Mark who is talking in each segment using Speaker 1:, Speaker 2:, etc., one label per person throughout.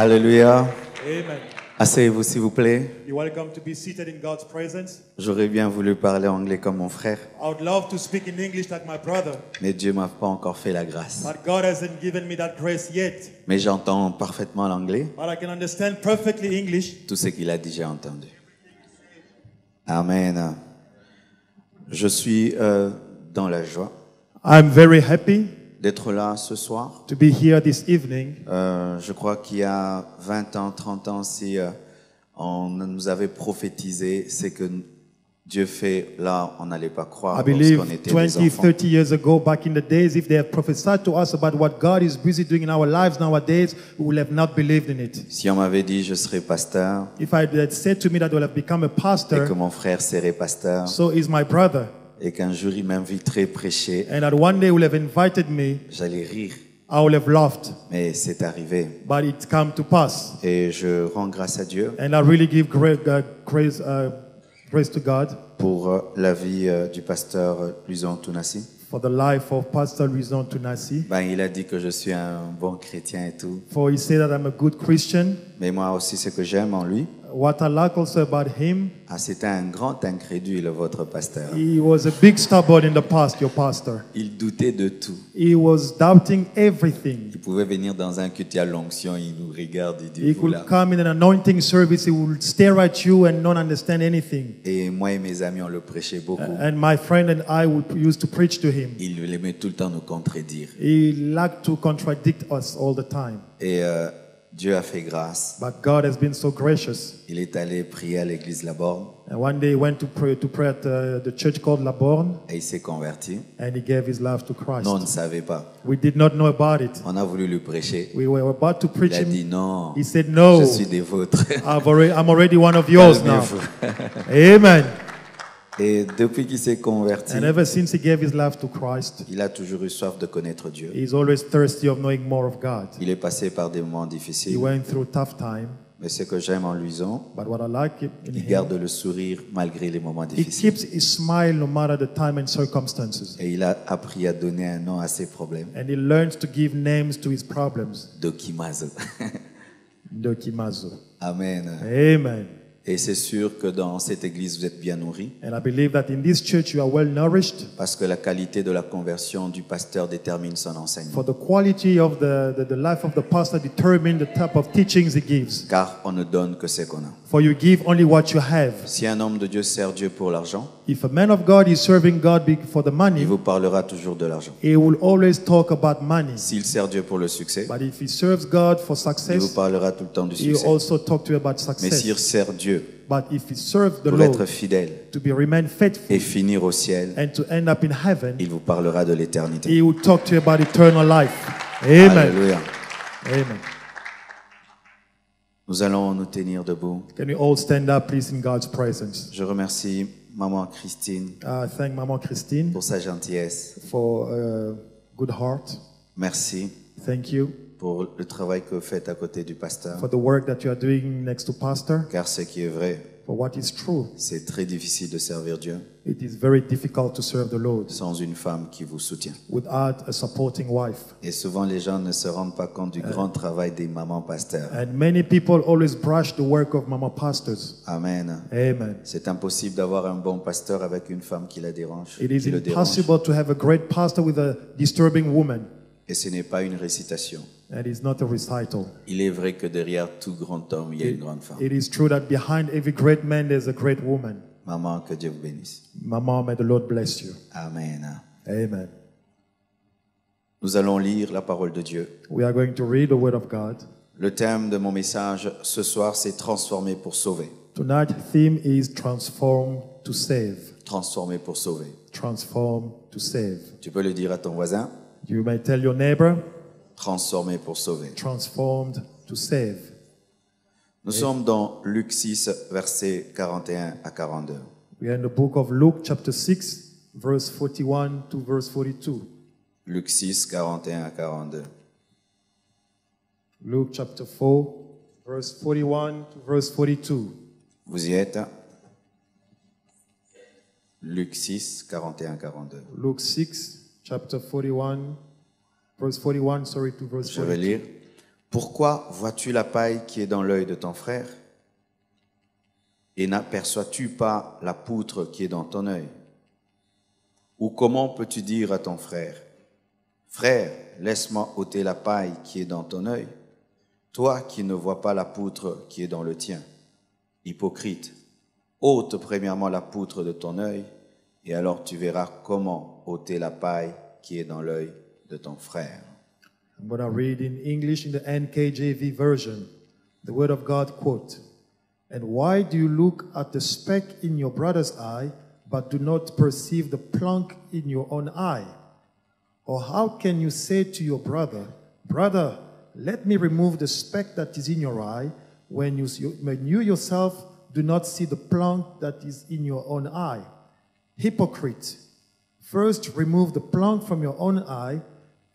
Speaker 1: Alléluia.
Speaker 2: Amen.
Speaker 1: Asseyez-vous s'il vous plaît.
Speaker 2: You're welcome to be seated in God's presence.
Speaker 1: J'aurais bien voulu parler anglais comme mon frère,
Speaker 2: I would love to speak in English like my brother,
Speaker 1: mais Dieu m'a pas encore fait la grâce.
Speaker 2: but God hasn't given me that grace yet.
Speaker 1: Mais j'entends parfaitement l'anglais.
Speaker 2: But I can understand perfectly English.
Speaker 1: Tout ce qu'il a dit, j'ai entendu. Amen. Je suis dans la joie
Speaker 2: I'm very happy
Speaker 1: d'être là ce soir.
Speaker 2: to be here this evening.
Speaker 1: Je crois qu'il y a 20 ans, 30 ans, si on nous avait prophétisé, c'est que Dieu fait là, on n'allait pas croire
Speaker 2: I believe
Speaker 1: lorsqu'on était
Speaker 2: 20,
Speaker 1: des enfants.
Speaker 2: 30 years ago, back in the days, if they had prophesied to us about what God is busy doing in our lives nowadays, we would have not believed in it.
Speaker 1: Si on m'avait dit je serais pasteur
Speaker 2: If I had said to me that I would have become a
Speaker 1: et que
Speaker 2: pastor,
Speaker 1: mon frère serait pasteur
Speaker 2: so is my brother,
Speaker 1: et qu'un jour il m'inviterait prêcher,
Speaker 2: and that one day he would have invited me,
Speaker 1: j'allais rire.
Speaker 2: I would have laughed.
Speaker 1: Mais c'est arrivé.
Speaker 2: But it come to pass.
Speaker 1: Et je rends grâce à Dieu
Speaker 2: And I really give praise to God
Speaker 1: pour la vie du pasteur Luison Tounassi.
Speaker 2: for the life of Pastor Luison Tounassi.
Speaker 1: Ben, il a dit que je suis un bon chrétien et tout.
Speaker 2: For he said that I'm a good Christian.
Speaker 1: Mais moi aussi, ce que j'aime en lui,
Speaker 2: What I like also about him,
Speaker 1: c'était un grand incrédule, votre pasteur.
Speaker 2: he was a big stubborn in the past, your pastor.
Speaker 1: Il doutait de tout.
Speaker 2: He was doubting everything.
Speaker 1: Il pouvait venir dans un culte à l'onction, il nous regarde, il dit,
Speaker 2: He
Speaker 1: vous
Speaker 2: could
Speaker 1: là.
Speaker 2: come in an anointing service, he would stare at you and not understand anything.
Speaker 1: Et moi et mes amis, on le prêchait beaucoup.
Speaker 2: And my friend and I would used to preach to him.
Speaker 1: Il aimait tout le temps nous contredire.
Speaker 2: He liked to contradict us all the time.
Speaker 1: Et Dieu a fait grâce.
Speaker 2: But God has been so gracious.
Speaker 1: Il est allé prier à l'église Laborne
Speaker 2: And one day he went to pray at the church called Laborne,
Speaker 1: et il s'est converti.
Speaker 2: and he gave his life to Christ.
Speaker 1: Non, on ne savait pas.
Speaker 2: We did not know about it.
Speaker 1: On a voulu lui prêcher.
Speaker 2: We were about to
Speaker 1: Il
Speaker 2: preach
Speaker 1: a
Speaker 2: him.
Speaker 1: dit non,
Speaker 2: He said, "No,
Speaker 1: je suis des vôtres.
Speaker 2: I'm already one of yours now."
Speaker 1: Calmez-vous.
Speaker 2: Amen.
Speaker 1: Et depuis qu'il s'est converti,
Speaker 2: And ever since he gave his life to Christ,
Speaker 1: il a toujours eu soif de connaître Dieu.
Speaker 2: he's always thirsty of knowing more of God.
Speaker 1: Il est passé par des moments
Speaker 2: He
Speaker 1: difficiles,
Speaker 2: went through tough time,
Speaker 1: mais ce que j'aime en Luison,
Speaker 2: but what I like in
Speaker 1: il
Speaker 2: him,
Speaker 1: garde le sourire malgré les moments
Speaker 2: he
Speaker 1: difficiles.
Speaker 2: keeps his smile no matter the time and circumstances.
Speaker 1: Et il a appris à donner un nom à ses problèmes.
Speaker 2: And he learns to give names to his problems.
Speaker 1: Dokimazo.
Speaker 2: Dokimazo.
Speaker 1: Amen.
Speaker 2: Amen.
Speaker 1: Et c'est sûr que dans cette église, vous êtes bien nourris,
Speaker 2: And I believe that in this church you are well nourished,
Speaker 1: parce que la qualité de la conversion du pasteur détermine son enseignement.
Speaker 2: for the quality of the life of the pastor determine the type of teachings he gives.
Speaker 1: Car on ne donne que ce qu'on a.
Speaker 2: For you give only what you have.
Speaker 1: Si un homme de Dieu sert Dieu pour l'argent,
Speaker 2: If a man of God is serving God for the
Speaker 1: il
Speaker 2: money,
Speaker 1: vous parlera toujours de l'argent.
Speaker 2: he will always talk about money.
Speaker 1: S'il sert Dieu pour le succès,
Speaker 2: But if he serves God for
Speaker 1: il vous
Speaker 2: success,
Speaker 1: parlera tout le temps du
Speaker 2: he will
Speaker 1: succès.
Speaker 2: also talk to you about
Speaker 1: Mais s'il
Speaker 2: success.
Speaker 1: sert Dieu
Speaker 2: But if he serves the
Speaker 1: pour être
Speaker 2: Lord
Speaker 1: fidèle
Speaker 2: to remain faithful
Speaker 1: et finir au ciel,
Speaker 2: and to end up in heaven,
Speaker 1: il vous parlera de l'éternité.
Speaker 2: he will talk to you about eternal life. Amen.
Speaker 1: Alléluia.
Speaker 2: Amen.
Speaker 1: Nous allons nous tenir debout.
Speaker 2: Can we all stand up, please, in God's presence?
Speaker 1: Je remercie Maman Christine
Speaker 2: Thank Maman Christine
Speaker 1: pour sa gentillesse.
Speaker 2: for a good heart.
Speaker 1: Merci
Speaker 2: Thank you
Speaker 1: pour le travail que vous faites à côté du pasteur.
Speaker 2: for the work that you are doing next to Pastor.
Speaker 1: Car ce qui est vrai,
Speaker 2: For what is true,
Speaker 1: c'est très difficile de servir Dieu
Speaker 2: it is very difficult to serve the Lord
Speaker 1: sans une femme qui vous soutient.
Speaker 2: without a supporting wife.
Speaker 1: Et souvent, les gens ne se rendent pas compte du grand travail des mamans pasteurs.
Speaker 2: And many people always brush the work of Mama pastors.
Speaker 1: Amen.
Speaker 2: Amen.
Speaker 1: C'est impossible d'avoir un bon pasteur avec une femme qui la dérange.
Speaker 2: It is
Speaker 1: qui le dérange.
Speaker 2: impossible to have a great pastor with a disturbing woman.
Speaker 1: Et ce n'est pas une récitation.
Speaker 2: And it's not a recital.
Speaker 1: Il est vrai que derrière tout grand homme, il y a une grande femme.
Speaker 2: It is true that behind every great man there's a great woman.
Speaker 1: Maman, que Dieu vous bénisse.
Speaker 2: Mama, may the Lord bless you.
Speaker 1: Amen.
Speaker 2: Amen.
Speaker 1: Nous allons lire la parole de Dieu.
Speaker 2: We are going to read the Word of God.
Speaker 1: Le thème de mon message ce soir, c'est transformer pour sauver.
Speaker 2: Tonight's theme is transform to save.
Speaker 1: Transformer pour sauver.
Speaker 2: Transform to save.
Speaker 1: Tu peux le dire à ton voisin.
Speaker 2: You may tell your neighbor,
Speaker 1: Transformer pour sauver.
Speaker 2: transformed to save.
Speaker 1: Nous sommes dans Luc 6, versets 41 à 42.
Speaker 2: We are in the book of Luke, chapter 6, verse 41 to verse 42.
Speaker 1: Luc 6, 41 à 42.
Speaker 2: Luke chapter 4, verse 41 to verse 42.
Speaker 1: Vous y êtes? Luc 6, 41 à 42.
Speaker 2: Luke 6, chapter 41, verse 41, to verse
Speaker 1: Je vais
Speaker 2: 42.
Speaker 1: lire. Pourquoi vois-tu la paille qui est dans l'œil de ton frère et n'aperçois-tu pas la poutre qui est dans ton œil? Ou comment peux-tu dire à ton frère, frère, laisse-moi ôter la paille qui est dans ton œil, toi qui ne vois pas la poutre qui est dans le tien? Hypocrite, ôte premièrement la poutre de ton œil, et alors tu verras comment ôter la paille qui est dans l'œil de ton frère.
Speaker 2: I'm going to read in English in the NKJV version. The word of God quote, "And why do you look at the speck in your brother's eye, but do not perceive the plank in your own eye? Or how can you say to your brother, brother, let me remove the speck that is in your eye, when you yourself do not see the plank that is in your own eye? Hypocrite, first remove the plank from your own eye,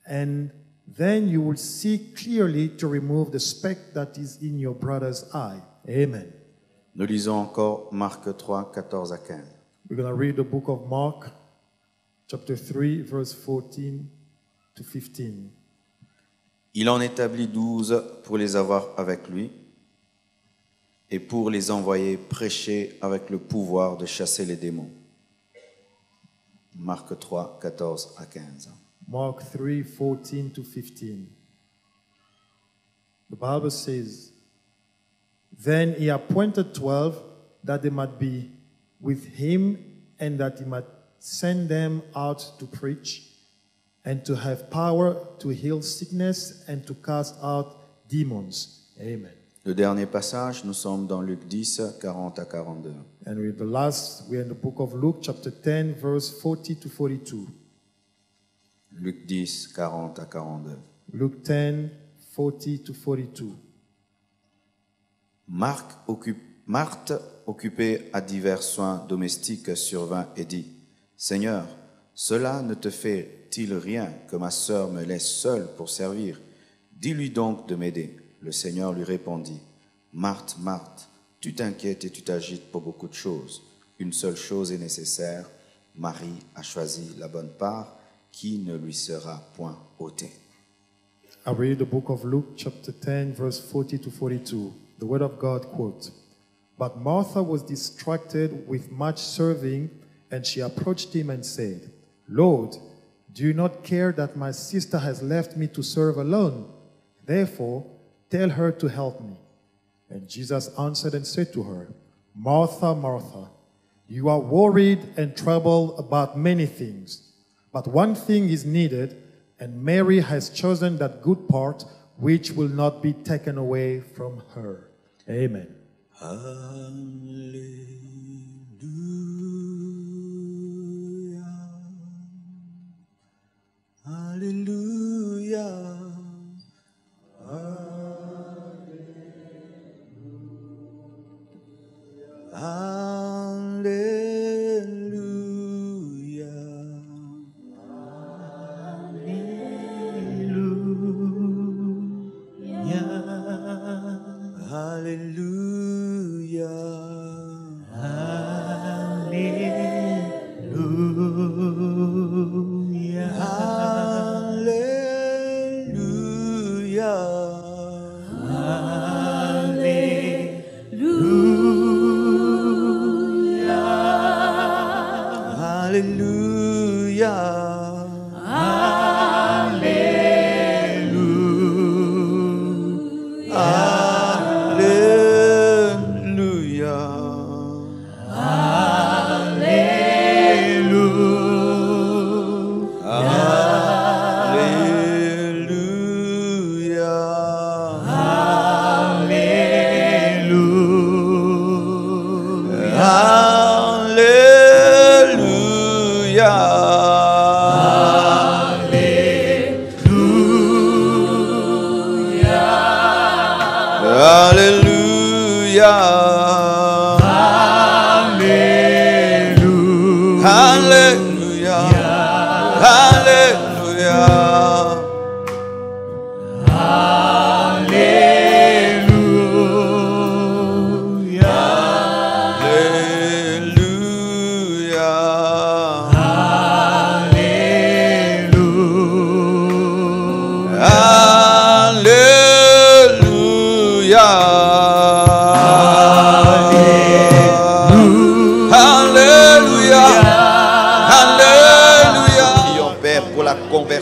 Speaker 2: and then you will see clearly to remove the speck that is in your brother's eye." Amen.
Speaker 1: Nous lisons encore Marc 3, 14 à 15.
Speaker 2: We're going to read the book of Mark, chapter 3, verse 14 to 15.
Speaker 1: Il en établit 12 pour les avoir avec lui et pour les envoyer prêcher avec le pouvoir de chasser les démons. Marc 3, 14 à 15.
Speaker 2: Mark 3, 14 to 15. The Bible says, "Then he appointed 12 that they might be with him and that he might send them out to preach and to have power to heal sickness and to cast out demons." Amen.
Speaker 1: Le dernier passage, nous sommes dans Luc 10, 40 à 42.
Speaker 2: And with the last, we're in the book of Luke, chapter 10, verse 40 to 42.
Speaker 1: Luc 10, 40 à 42.
Speaker 2: Luke 10, 40 to 42.
Speaker 1: Marthe, occupée à divers soins domestiques, survint et dit, « Seigneur, cela ne te fait-il rien que ma sœur me laisse seule pour servir? Dis-lui donc de m'aider. » Le Seigneur lui répondit, « Marthe, Marthe, tu t'inquiètes et tu t'agites pour beaucoup de choses. Une seule chose est nécessaire. Marie a choisi la bonne part qui ne lui sera point ôtée. »
Speaker 2: I read the book of Luke, chapter 10, verse 40 to 42. The word of God quote, "But Martha was distracted with much serving, and she approached him and said, 'Lord, do you not care that my sister has left me to serve alone? Therefore, tell her to help me.' And Jesus answered and said to her, 'Martha, Martha, you are worried and troubled about many things, but one thing is needed, and Mary has chosen that good part which will not be taken away from her.'" Amen.
Speaker 1: Alléluia. Alléluia. Alléluia. Alléluia. Alléluia.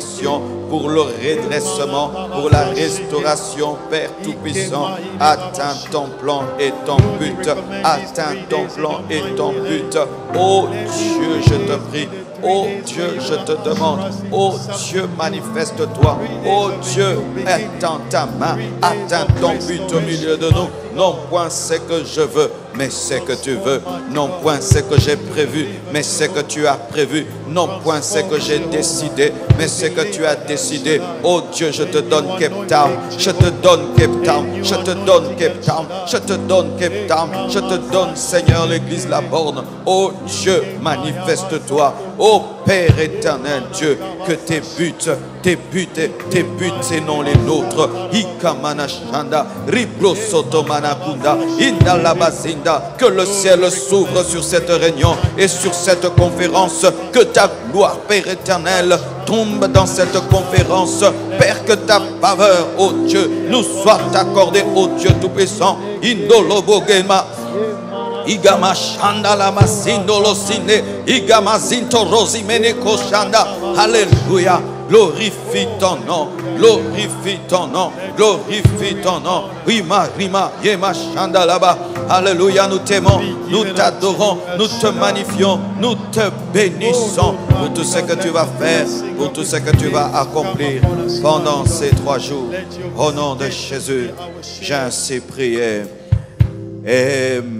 Speaker 1: correction, pour le redressement, pour la restauration, Père Tout-Puissant. Atteins ton plan et ton but. Atteins ton plan et ton but. Oh Dieu, je te prie. Oh Dieu, je te demande. Oh Dieu, manifeste-toi. Oh Dieu, étends ta main. Atteins ton but au milieu de nous. Non point c'est que je veux, mais c'est que tu veux. Non point c'est que j'ai prévu, mais c'est que tu as prévu. Non point c'est que j'ai décidé, mais c'est que tu as décidé. Oh Dieu, je te donne Cape Town. Je te donne Cape Town. Je te donne Cape Town. Je te donne Cape Town. Je te donne, Seigneur, l'église La Borne. Oh Dieu, manifeste-toi. Oh Père éternel Dieu, que tes buts, c'est non les nôtres. Ikamana Shanda, Ribro Sotomana Kunda, Indalabazinda, que le ciel s'ouvre sur cette réunion et sur cette conférence. Que ta gloire, Père éternel, tombe dans cette conférence. Père, que ta faveur, oh Dieu, nous soit accordée, oh Dieu Tout-Puissant. Indolobogema. Igama shanda la masindo lo sine, igama zinto rosimene koshanda. Alléluia. Glorifie ton nom, glorifie ton nom, glorifie ton nom. Rima, rima, yema shanda là-bas. Alléluia, nous t'aimons, nous t'adorons, nous te magnifions, nous te bénissons pour tout ce que tu vas faire, pour tout ce que tu vas accomplir pendant ces 3 jours. Au nom de Jésus, j'ai ainsi prié. Amen.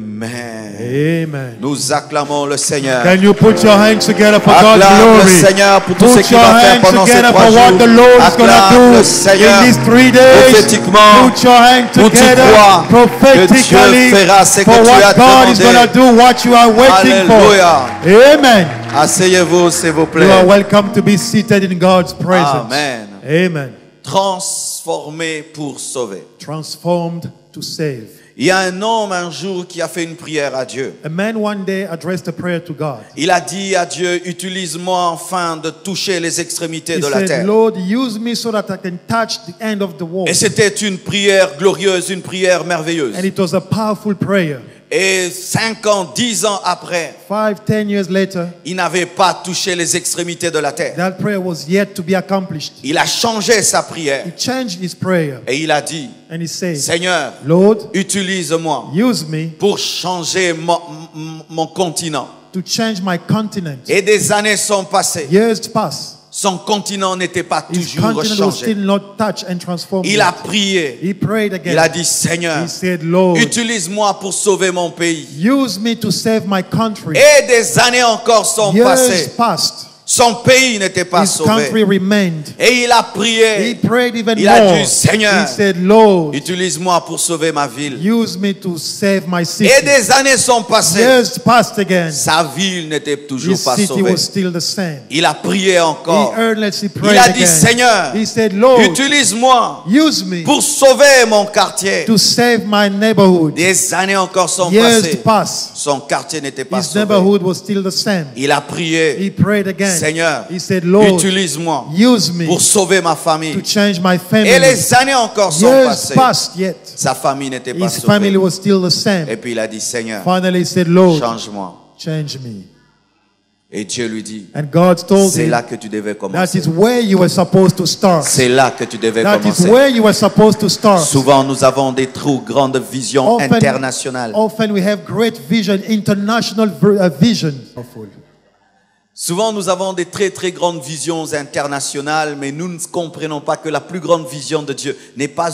Speaker 2: Amen.
Speaker 1: Nous acclamons le Seigneur.
Speaker 2: Can you put your hands together for God's
Speaker 1: Acclame le
Speaker 2: glory?
Speaker 1: Seigneur pour tout ce
Speaker 2: Put
Speaker 1: qu'il
Speaker 2: your
Speaker 1: va faire
Speaker 2: hands
Speaker 1: pendant ces
Speaker 2: together
Speaker 1: 3
Speaker 2: for what
Speaker 1: jours.
Speaker 2: the Lord is going to
Speaker 1: Acclame
Speaker 2: do
Speaker 1: le Seigneur
Speaker 2: in these 3 days.
Speaker 1: prophétiquement.
Speaker 2: Put your hands
Speaker 1: Où tu
Speaker 2: together
Speaker 1: crois que
Speaker 2: prophetically
Speaker 1: Dieu fera ce que
Speaker 2: for
Speaker 1: tu as
Speaker 2: what God is going to
Speaker 1: demandé.
Speaker 2: do, what you are waiting
Speaker 1: Alléluia.
Speaker 2: for. Amen.
Speaker 1: Asseyez-vous s'il vous
Speaker 2: You are
Speaker 1: plaît.
Speaker 2: welcome to be seated in God's presence.
Speaker 1: Amen.
Speaker 2: Amen.
Speaker 1: Transformé pour sauver.
Speaker 2: Transformed to save.
Speaker 1: Il y a un homme un jour qui a fait une prière à Dieu.
Speaker 2: A man one day addressed a prayer to God.
Speaker 1: Il a dit à Dieu, utilise-moi afin de toucher les extrémités
Speaker 2: He
Speaker 1: de la
Speaker 2: said,
Speaker 1: terre.
Speaker 2: Lord, use me so that I can touch the end of the world.
Speaker 1: Et c'était une prière glorieuse, une prière merveilleuse.
Speaker 2: And it was a powerful prayer.
Speaker 1: Et 5 ans, 10 ans après,
Speaker 2: 5, 10 years later,
Speaker 1: il n'avait pas touché les extrémités de la terre.
Speaker 2: that prayer was yet to be accomplished.
Speaker 1: Il a changé sa prière
Speaker 2: He changed his prayer
Speaker 1: et il a dit,
Speaker 2: and he said,
Speaker 1: Seigneur,
Speaker 2: Lord,
Speaker 1: utilise-moi
Speaker 2: use me
Speaker 1: pour changer mon continent.
Speaker 2: to change my continent.
Speaker 1: Et des années sont passées.
Speaker 2: Years passed.
Speaker 1: Son continent n'était pas
Speaker 2: His
Speaker 1: toujours
Speaker 2: continent was
Speaker 1: changé.
Speaker 2: still not touched and transformed.
Speaker 1: Il a prié.
Speaker 2: He prayed again.
Speaker 1: Il a dit, Seigneur,
Speaker 2: He said, Lord,
Speaker 1: utilise-moi pour sauver mon pays.
Speaker 2: use me to save my country.
Speaker 1: Et des années encore sont
Speaker 2: Years
Speaker 1: passées.
Speaker 2: passed.
Speaker 1: Son pays n'était pas
Speaker 2: His country
Speaker 1: sauvé.
Speaker 2: remained.
Speaker 1: Et il a
Speaker 2: He
Speaker 1: prié.
Speaker 2: prayed even
Speaker 1: Il a
Speaker 2: more.
Speaker 1: dit, Seigneur,
Speaker 2: He said, Lord,
Speaker 1: utilise-moi pour sauver ma ville.
Speaker 2: use me to save my city.
Speaker 1: Et des années sont passées.
Speaker 2: Years passed again.
Speaker 1: Sa ville n'était toujours
Speaker 2: His
Speaker 1: pas
Speaker 2: city
Speaker 1: sauvée.
Speaker 2: was still the same.
Speaker 1: Il a prié
Speaker 2: He
Speaker 1: encore.
Speaker 2: earnestly
Speaker 1: Il
Speaker 2: prayed
Speaker 1: a dit,
Speaker 2: again.
Speaker 1: Seigneur,
Speaker 2: He said, Lord,
Speaker 1: utilise-moi
Speaker 2: use me
Speaker 1: pour sauver mon quartier.
Speaker 2: to save my neighborhood.
Speaker 1: Des années encore sont
Speaker 2: Years
Speaker 1: passées.
Speaker 2: passed.
Speaker 1: Son quartier n'était pas
Speaker 2: His
Speaker 1: sauvé.
Speaker 2: neighborhood was still the same.
Speaker 1: Il a prié.
Speaker 2: He prayed again.
Speaker 1: Seigneur,
Speaker 2: He said, Lord,
Speaker 1: utilise-moi
Speaker 2: use me
Speaker 1: pour sauver ma
Speaker 2: to
Speaker 1: famille.
Speaker 2: change my family.
Speaker 1: Et les années encore sont
Speaker 2: Years
Speaker 1: passées.
Speaker 2: passed yet.
Speaker 1: Sa famille n'était pas
Speaker 2: His family
Speaker 1: sauvée.
Speaker 2: was still the same.
Speaker 1: Et puis il a dit, Seigneur,
Speaker 2: Finally, he said, Lord,
Speaker 1: change-moi.
Speaker 2: change me.
Speaker 1: Et Dieu lui dit,
Speaker 2: And God told
Speaker 1: c'est
Speaker 2: him,
Speaker 1: là que tu devais
Speaker 2: that
Speaker 1: commencer.
Speaker 2: is where you were supposed to start.
Speaker 1: C'est là que tu devais
Speaker 2: That is
Speaker 1: commencer.
Speaker 2: where you were supposed to start.
Speaker 1: Souvent, nous avons des trop grandes visions internationales.
Speaker 2: Often we have great vision, international vision.
Speaker 1: Souvent, nous avons des très très grandes visions internationales, mais nous ne comprenons pas que la plus grande vision de Dieu n'est pas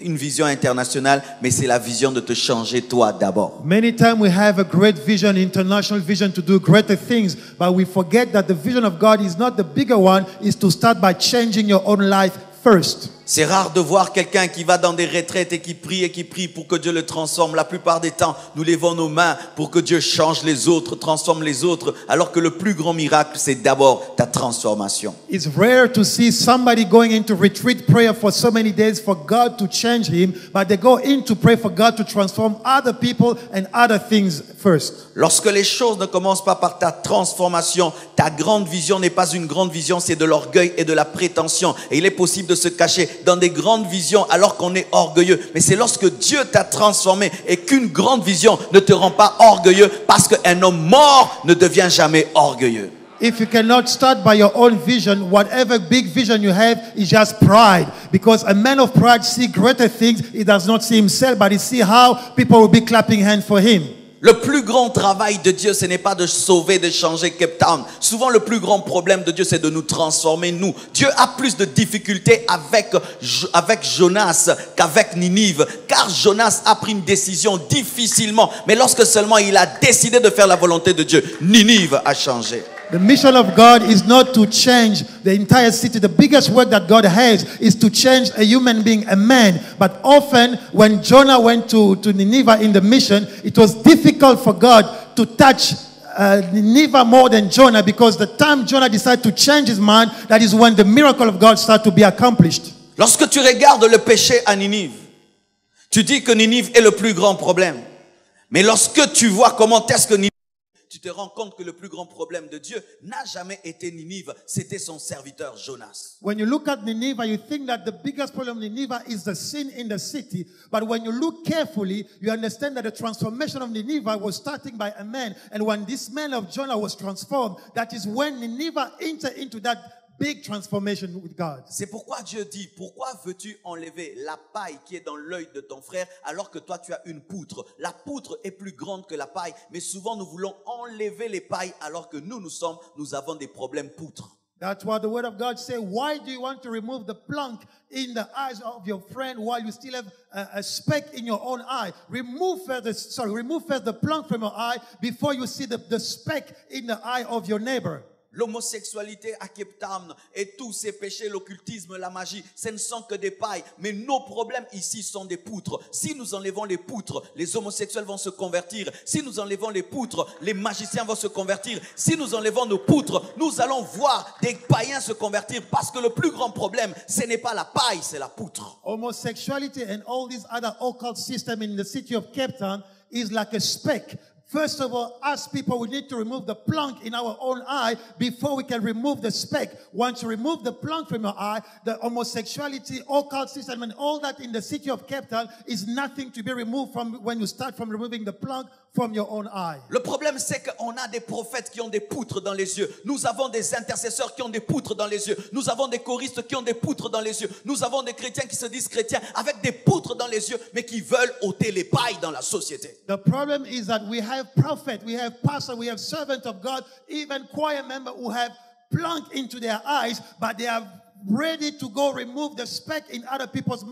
Speaker 1: une vision internationale, mais c'est la vision de te changer toi d'abord.
Speaker 2: Many times we have a great vision, international vision to do greater things, but we forget that the vision of God is not the bigger one, is to start by changing your own life first.
Speaker 1: C'est rare de voir quelqu'un qui va dans des retraites et qui prie pour que Dieu le transforme. La plupart des temps, nous levons nos mains pour que Dieu change les autres, transforme les autres, alors que le plus grand miracle, c'est d'abord ta transformation.
Speaker 2: It's rare to see somebody going into retreat prayer for so many days for God to change him, but they go in to pray for God to transform other people and other things first.
Speaker 1: Lorsque les choses ne commencent pas par ta transformation, ta grande vision n'est pas une grande vision, c'est de l'orgueil et de la prétention. Et il est possible de se cacher dans des grandes visions alors qu'on est orgueilleux. Mais c'est lorsque Dieu t'a transformé et qu'une grande vision ne te rend pas orgueilleux, parce qu'un homme mort ne devient jamais orgueilleux.
Speaker 2: If you cannot start by your own vision, whatever big vision you have is just pride. Because a man of pride sees greater things. He does not see himself, but he sees how people will be clapping hands for him.
Speaker 1: Le plus grand travail de Dieu, ce n'est pas de sauver, de changer Cape Town. Souvent, le plus grand problème de Dieu, c'est de nous transformer, nous. Dieu a plus de difficultés avec Jonas qu'avec Ninive. Car Jonas a pris une décision difficilement. Mais lorsque seulement il a décidé de faire la volonté de Dieu, Ninive a changé.
Speaker 2: The mission of God is not to change the entire city. The biggest work that God has is to change a human being, a man. But often when Jonah went to Nineveh in the mission, it was difficult for God to touch Nineveh more than Jonah, because the time Jonah decided to change his mind, that is when the miracle of God started to be accomplished.
Speaker 1: Lorsque tu regardes le péché à Ninive, tu dis que Ninive est le plus grand problème. Mais lorsque tu vois comment est-ce que Ninive, tu te rends compte que le plus grand problème de Dieu n'a jamais été Ninive, c'était son serviteur Jonas.
Speaker 2: When you look at Nineveh, you think that the biggest problem in Nineveh is the sin in the city. But when you look carefully, you understand that the transformation of Nineveh was starting by a man. And when this man of Jonah was transformed, that is when Nineveh entered into that big transformation with God.
Speaker 1: C'est pourquoi Dieu dit, pourquoi veux-tu enlever la paille qui est dans l'œil de ton frère alors que toi tu as une poutre? La poutre est plus grande que la paille, mais souvent nous voulons enlever les pailles alors que nous avons des problèmes poutres.
Speaker 2: That's what the word of God says. Why do you want to remove the plank in the eyes of your friend while you still have a speck in your own eye? Remove first the plank from your eye before you see the speck in the eye of your neighbor.
Speaker 1: L'homosexualité à Cape Town et tous ces péchés, l'occultisme, la magie, ce ne sont que des pailles. Mais nos problèmes ici sont des poutres. Si nous enlevons les poutres, les homosexuels vont se convertir. Si nous enlevons les poutres, les magiciens vont se convertir. Si nous enlevons nos poutres, nous allons voir des païens se convertir. Parce que le plus grand problème, ce n'est pas la paille, c'est la poutre.
Speaker 2: Homosexuality and all these other occult systems in the city of Cape Town is like a speck. First of all, as people, we need to remove the plank in our own eye before we can remove the speck. Once you remove the plank from your eye, the homosexuality, occult system, and all that in the city of Cape Town is nothing to be removed from when you start from removing the plank from your own eye.
Speaker 1: Le problème, c'est qu'on a des prophètes qui ont des poutres dans les yeux. Nous avons des intercesseurs qui ont des poutres dans les yeux. Nous avons des choristes qui ont des poutres dans les yeux. Nous avons des chrétiens qui se disent chrétiens avec des poutres dans les yeux, mais qui veulent ôter les pailles dans la société.
Speaker 2: The problem is that we have prophets, we have pastors, we have servants of God, even choir members who have plank into their eyes, but they are ready to go remove the speck in other people's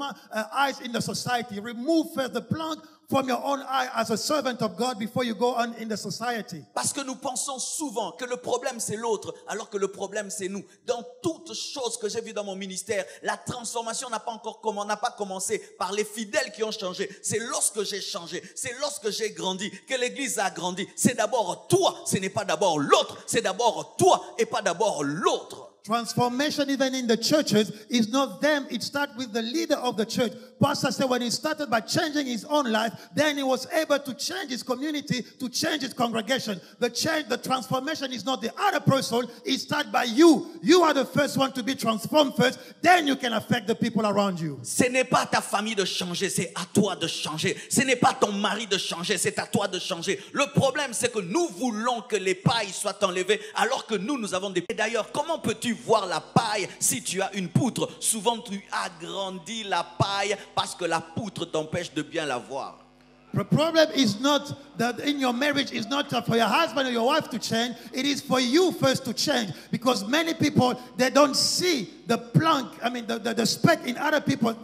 Speaker 2: eyes in the society. Remove first the plank from your own eye as a servant of God before you go on in the society.
Speaker 1: Parce que nous pensons souvent que le problème c'est l'autre, alors que le problème c'est nous. Dans toutes choses que j'ai vues dans mon ministère, la transformation n'a pas commencé par les fidèles qui ont changé. C'est lorsque j'ai changé, c'est lorsque j'ai grandi, que l'église a grandi. C'est d'abord toi, ce n'est pas d'abord l'autre. C'est d'abord toi et pas d'abord l'autre.
Speaker 2: Transformation even in the churches is not them. It starts with the leader of the church. Pastor said when he started by changing his own life, then he was able to change his community, to change his congregation. The transformation is not the other person. It starts by you. You are the first one to be transformed first. Then you can affect the people around you.
Speaker 1: Ce n'est pas ta famille de changer, c'est à toi de changer. Ce n'est pas ton mari de changer, c'est à toi de changer. Le problème, c'est que nous voulons que les pailles soient enlevées alors que nous avons des... Et d'ailleurs, comment peux-tu voir la paille si tu as une poutre? Souvent tu agrandis la paille parce que la poutre t'empêche de bien la voir.
Speaker 2: The problem is not that in your marriage is not for your husband or your wife to change. It is for you first to change. Because many people, they don't see the plank, the speck in other people's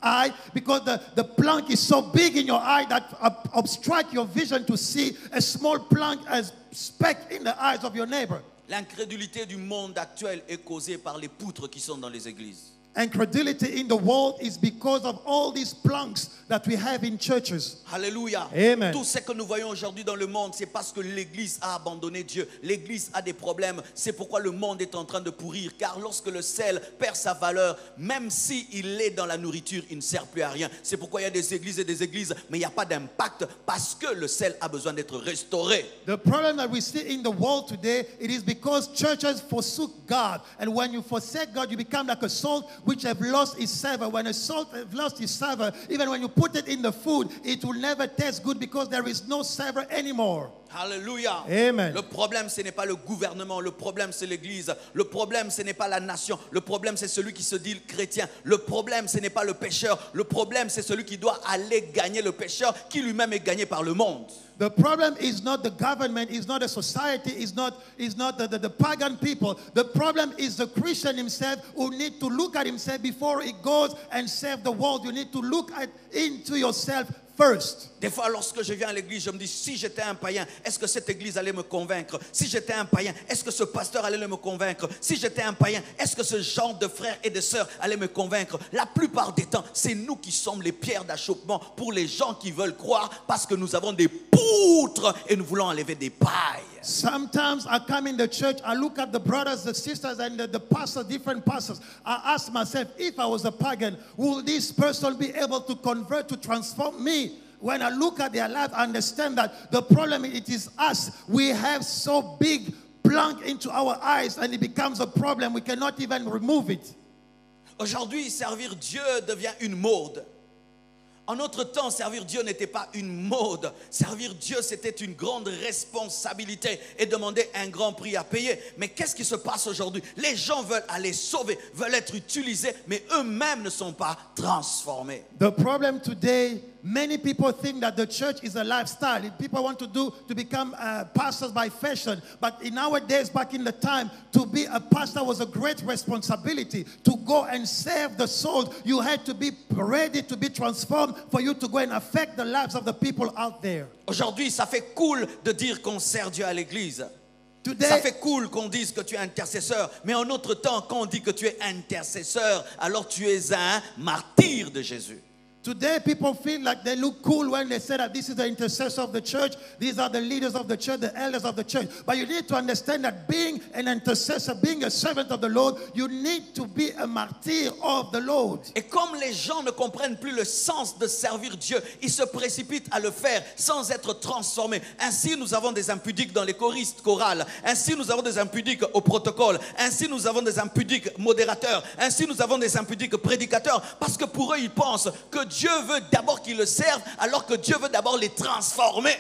Speaker 2: eye, because the plank is so big in your eye that obstruct your vision to see a small plank as speck in the eyes of your neighbor.
Speaker 1: L'incrédulité du monde actuel est causée par les poutres qui sont dans les églises.
Speaker 2: Incredulity in the world is because of all these planks that we have in churches.
Speaker 1: Alléluia.
Speaker 2: Amen.
Speaker 1: Tout ce que nous voyons aujourd'hui dans le monde, c'est parce que l'église a abandonné Dieu. L'église a des problèmes. C'est pourquoi le monde est en train de pourrir. Car lorsque le sel perd sa valeur, même s'il est dans la nourriture, il ne sert plus à rien. C'est pourquoi il y a des églises, mais il n'y a pas d'impact parce que le sel a besoin d'être restauré.
Speaker 2: The problem that we see in the world today, it is because churches forsook God. And when you forsake God, you become like a salt which have lost its savor. When a salt has lost its savor, even when you put it in the food, it will never taste good because there is no savor anymore.
Speaker 1: Alléluia.
Speaker 2: Amen.
Speaker 1: Le problème, ce n'est pas le gouvernement. Le problème, c'est l'Église. Le problème, ce n'est pas la nation. Le problème, c'est celui qui se dit chrétien. Le problème, ce n'est pas le pécheur. Le problème, c'est celui qui doit aller gagner le pécheur, qui lui-même est gagné par le monde.
Speaker 2: The problem is not the government, is not the society, is not the pagan people. The problem is the Christian himself who need to look at himself before he goes and save the world. You need to look into yourself first.
Speaker 1: Des fois, lorsque je viens à l'église, je me dis, si j'étais un païen, est-ce que cette église allait me convaincre? Si j'étais un païen, est-ce que ce pasteur allait me convaincre? Si j'étais un païen, est-ce que ce genre de frères et de sœurs allait me convaincre? La plupart des temps, c'est nous qui sommes les pierres d'achoppement pour les gens qui veulent croire, parce que nous avons des poutres et nous voulons enlever des pailles.
Speaker 2: Sometimes I come in the church, I look at the brothers, the sisters, and the pastors, different pastors. I ask myself, if I was a pagan, will this person be able to convert, to transform me? When I look at their life, I understand that the problem, it is us. We have so big plank into our eyes, and it becomes a problem. We cannot even remove it.
Speaker 1: Aujourd'hui, servir Dieu devient une mode. En notre temps, servir Dieu n'était pas une mode. Servir Dieu, c'était une grande responsabilité et demander un grand prix à payer. Mais qu'est-ce qui se passe aujourd'hui? Les gens veulent aller sauver, veulent être utilisés, mais eux-mêmes ne sont pas transformés.
Speaker 2: The problem today, many people think that the church is a lifestyle. People want to become pastors by fashion. But in our days, back in the time, to be a pastor was a great responsibility. To go and save the souls, you had to be ready to be transformed for you to go and affect the lives of the people out there.
Speaker 1: Aujourd'hui, ça fait cool de dire qu'on sert Dieu à l'église.
Speaker 2: Today,
Speaker 1: ça fait cool qu'on dise que tu es intercesseur. Mais en notre temps, quand on dit que tu es intercesseur, alors tu es un martyr de Jésus.
Speaker 2: Today, people feel like they look cool when they say that this is the intercessor of the church. These are the leaders of the church, the elders of the church. But you need to understand that being an intercessor, being a servant of the Lord, you need to be a martyr of the Lord.
Speaker 1: Et comme les gens ne comprennent plus le sens de servir Dieu, ils se précipitent à le faire sans être transformés. Ainsi, nous avons des impudiques dans les choristes chorales. Ainsi, nous avons des impudiques au protocole. Ainsi, nous avons des impudiques modérateurs. Ainsi, nous avons des impudiques prédicateurs. Parce que pour eux, ils pensent que Dieu veut d'abord qu'ils le servent, alors que Dieu veut d'abord les transformer.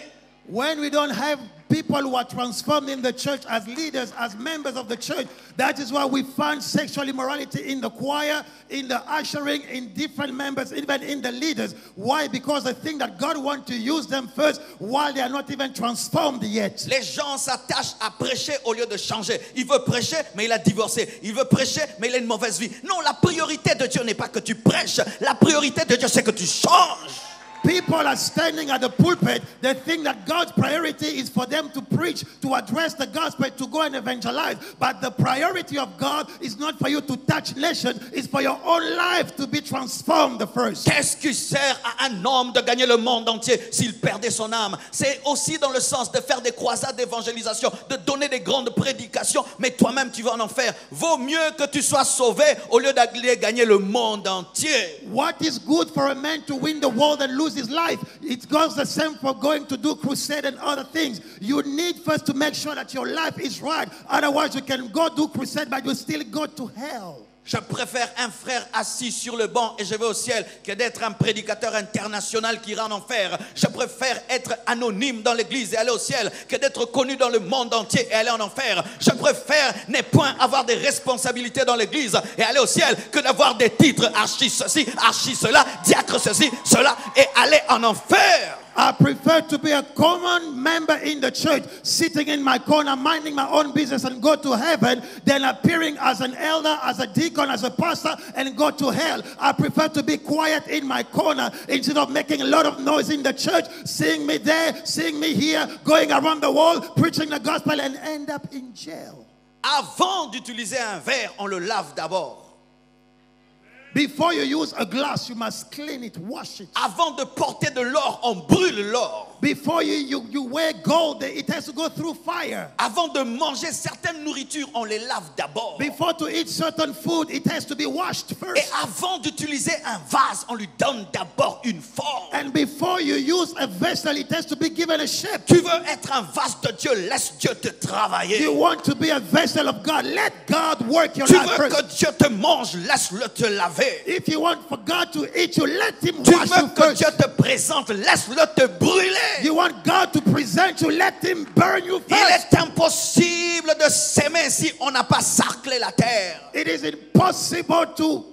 Speaker 2: When we don't have people who are transformed in the church as leaders, as members of the church, that is why we find sexual immorality in the choir, in the ushering, in different members, even in the leaders. Why? Because they think that God wants to use them first while they are not even transformed yet.
Speaker 1: Les gens s'attachent à prêcher au lieu de changer. Il veut prêcher, mais il a divorcé. Il veut prêcher, mais il a une mauvaise vie. Non, la priorité de Dieu n'est pas que tu prêches. La priorité de Dieu, c'est que tu changes.
Speaker 2: People are standing at the pulpit. They think that God's priority is for them to preach, to address the gospel, to go and evangelize. But the priority of God is not for you to touch nations. It's for your own life to be transformed first.
Speaker 1: Qu'est-ce qui sert à un homme de gagner le monde entier s'il perdait son âme? C'est aussi dans le sens de faire des croisades d'évangélisation, de donner des grandes prédications, mais toi-même tu vas en enfer. Vaut mieux que tu sois sauvé au lieu d'aller gagner le monde entier.
Speaker 2: What is good for a man to win the world and lose his life? It goes the same for going to do crusade and other things. You need first to make sure that your life is right. Otherwise, you can go do crusade, but you still go to hell.
Speaker 1: Je préfère un frère assis sur le banc et je vais au ciel que d'être un prédicateur international qui ira en enfer. Je préfère être anonyme dans l'église et aller au ciel que d'être connu dans le monde entier et aller en enfer. Je préfère ne point avoir des responsabilités dans l'église et aller au ciel que d'avoir des titres archi ceci, archi cela, diacre ceci, cela et aller en enfer.
Speaker 2: I prefer to be a common member in the church, sitting in my corner, minding my own business and go to heaven, than appearing as an elder, as a deacon, as a pastor, and go to hell. I prefer to be quiet in my corner instead of making a lot of noise in the church, seeing me there, seeing me here, going around the world, preaching the gospel, and end up in jail.
Speaker 1: Avant d'utiliser un verre, on le lave d'abord.
Speaker 2: Before you use a glass, you must clean it, wash it.
Speaker 1: Avant de porter de l'or, on brûle l'or.
Speaker 2: Before you wear gold, it has to go through fire.
Speaker 1: Avant de manger certaines nourritures, on les lave d'abord.
Speaker 2: Before to eat certain food, it has to be washed first.
Speaker 1: Et avant d'utiliser un vase, on lui donne d'abord une forme.
Speaker 2: And before you use a vessel, it has to be given a shape.
Speaker 1: Tu veux être un vase de Dieu, laisse Dieu te travailler.
Speaker 2: You want to be a vessel of God, let God work your
Speaker 1: Tu
Speaker 2: life
Speaker 1: veux
Speaker 2: first.
Speaker 1: que Dieu te mange, laisse-le te laver.
Speaker 3: laver.
Speaker 2: If you want for God to eat you, let Him
Speaker 3: Tu
Speaker 2: wash
Speaker 3: veux
Speaker 2: you
Speaker 3: que
Speaker 2: first.
Speaker 3: Dieu te présente, laisse-le te brûler.
Speaker 2: You want God to present you, let Him burn you
Speaker 3: Il
Speaker 2: first.
Speaker 3: est impossible de s'aimer si on n'a pas sarclé la terre.
Speaker 2: It is impossible to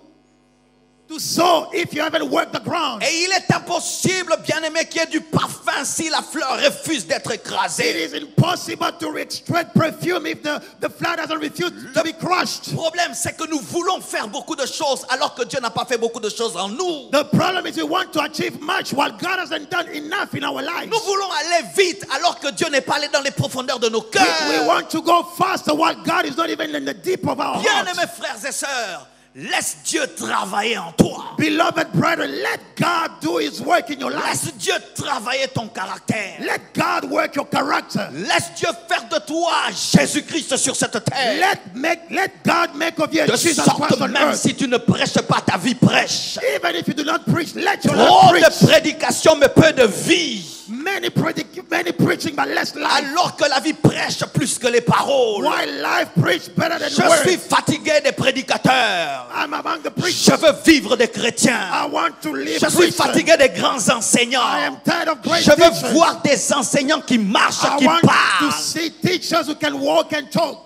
Speaker 2: sow if you haven't worked the ground.
Speaker 3: Et il est impossible, bien-aimé, qu'il y ait du parfum si la fleur refuse d'être
Speaker 2: It
Speaker 3: écrasée.
Speaker 2: is impossible to extract perfume if the flower doesn't refuse to be crushed.
Speaker 3: Le problème, c'est que nous voulons faire beaucoup de choses alors que Dieu n'a pas fait beaucoup de choses en nous.
Speaker 2: The problem is we want to achieve much while God hasn't done enough in our lives.
Speaker 3: Nous voulons aller vite alors que Dieu n'est pas allé dans les profondeurs de nos
Speaker 2: We
Speaker 3: cœurs.
Speaker 2: want to go faster while God is not even in the deep of our
Speaker 3: Bien-aimés
Speaker 2: hearts.
Speaker 3: frères et sœurs, laisse Dieu travailler en toi.
Speaker 2: Beloved brethren, let God do His work in your life.
Speaker 3: Laisse Dieu travailler ton caractère.
Speaker 2: Let God work your character.
Speaker 3: Laisse Dieu faire de toi Jésus-Christ sur cette terre.
Speaker 2: Let God make of you
Speaker 3: De
Speaker 2: Jesus
Speaker 3: sorte
Speaker 2: Christ on
Speaker 3: même
Speaker 2: earth.
Speaker 3: si tu ne prêches pas, ta vie prêche.
Speaker 2: Even if you do not preach, let your
Speaker 3: Trop
Speaker 2: life
Speaker 3: de
Speaker 2: preach.
Speaker 3: prédication mais peu de vie.
Speaker 2: Many preaching but less life.
Speaker 3: Alors que la vie prêche plus que les paroles.
Speaker 2: Why life preach better than
Speaker 3: Je suis
Speaker 2: words?
Speaker 3: fatigué des prédicateurs.
Speaker 2: I'm among the
Speaker 3: Je
Speaker 2: preachers.
Speaker 3: veux vivre des chrétiens.
Speaker 2: I want to live
Speaker 3: Je suis
Speaker 2: Christian.
Speaker 3: fatigué des grands enseignants.
Speaker 2: I am tired of great
Speaker 3: Je veux
Speaker 2: teachers.
Speaker 3: voir des enseignants qui marchent,
Speaker 2: I
Speaker 3: qui
Speaker 2: want to
Speaker 3: parlent.
Speaker 2: see teachers who can walk and talk.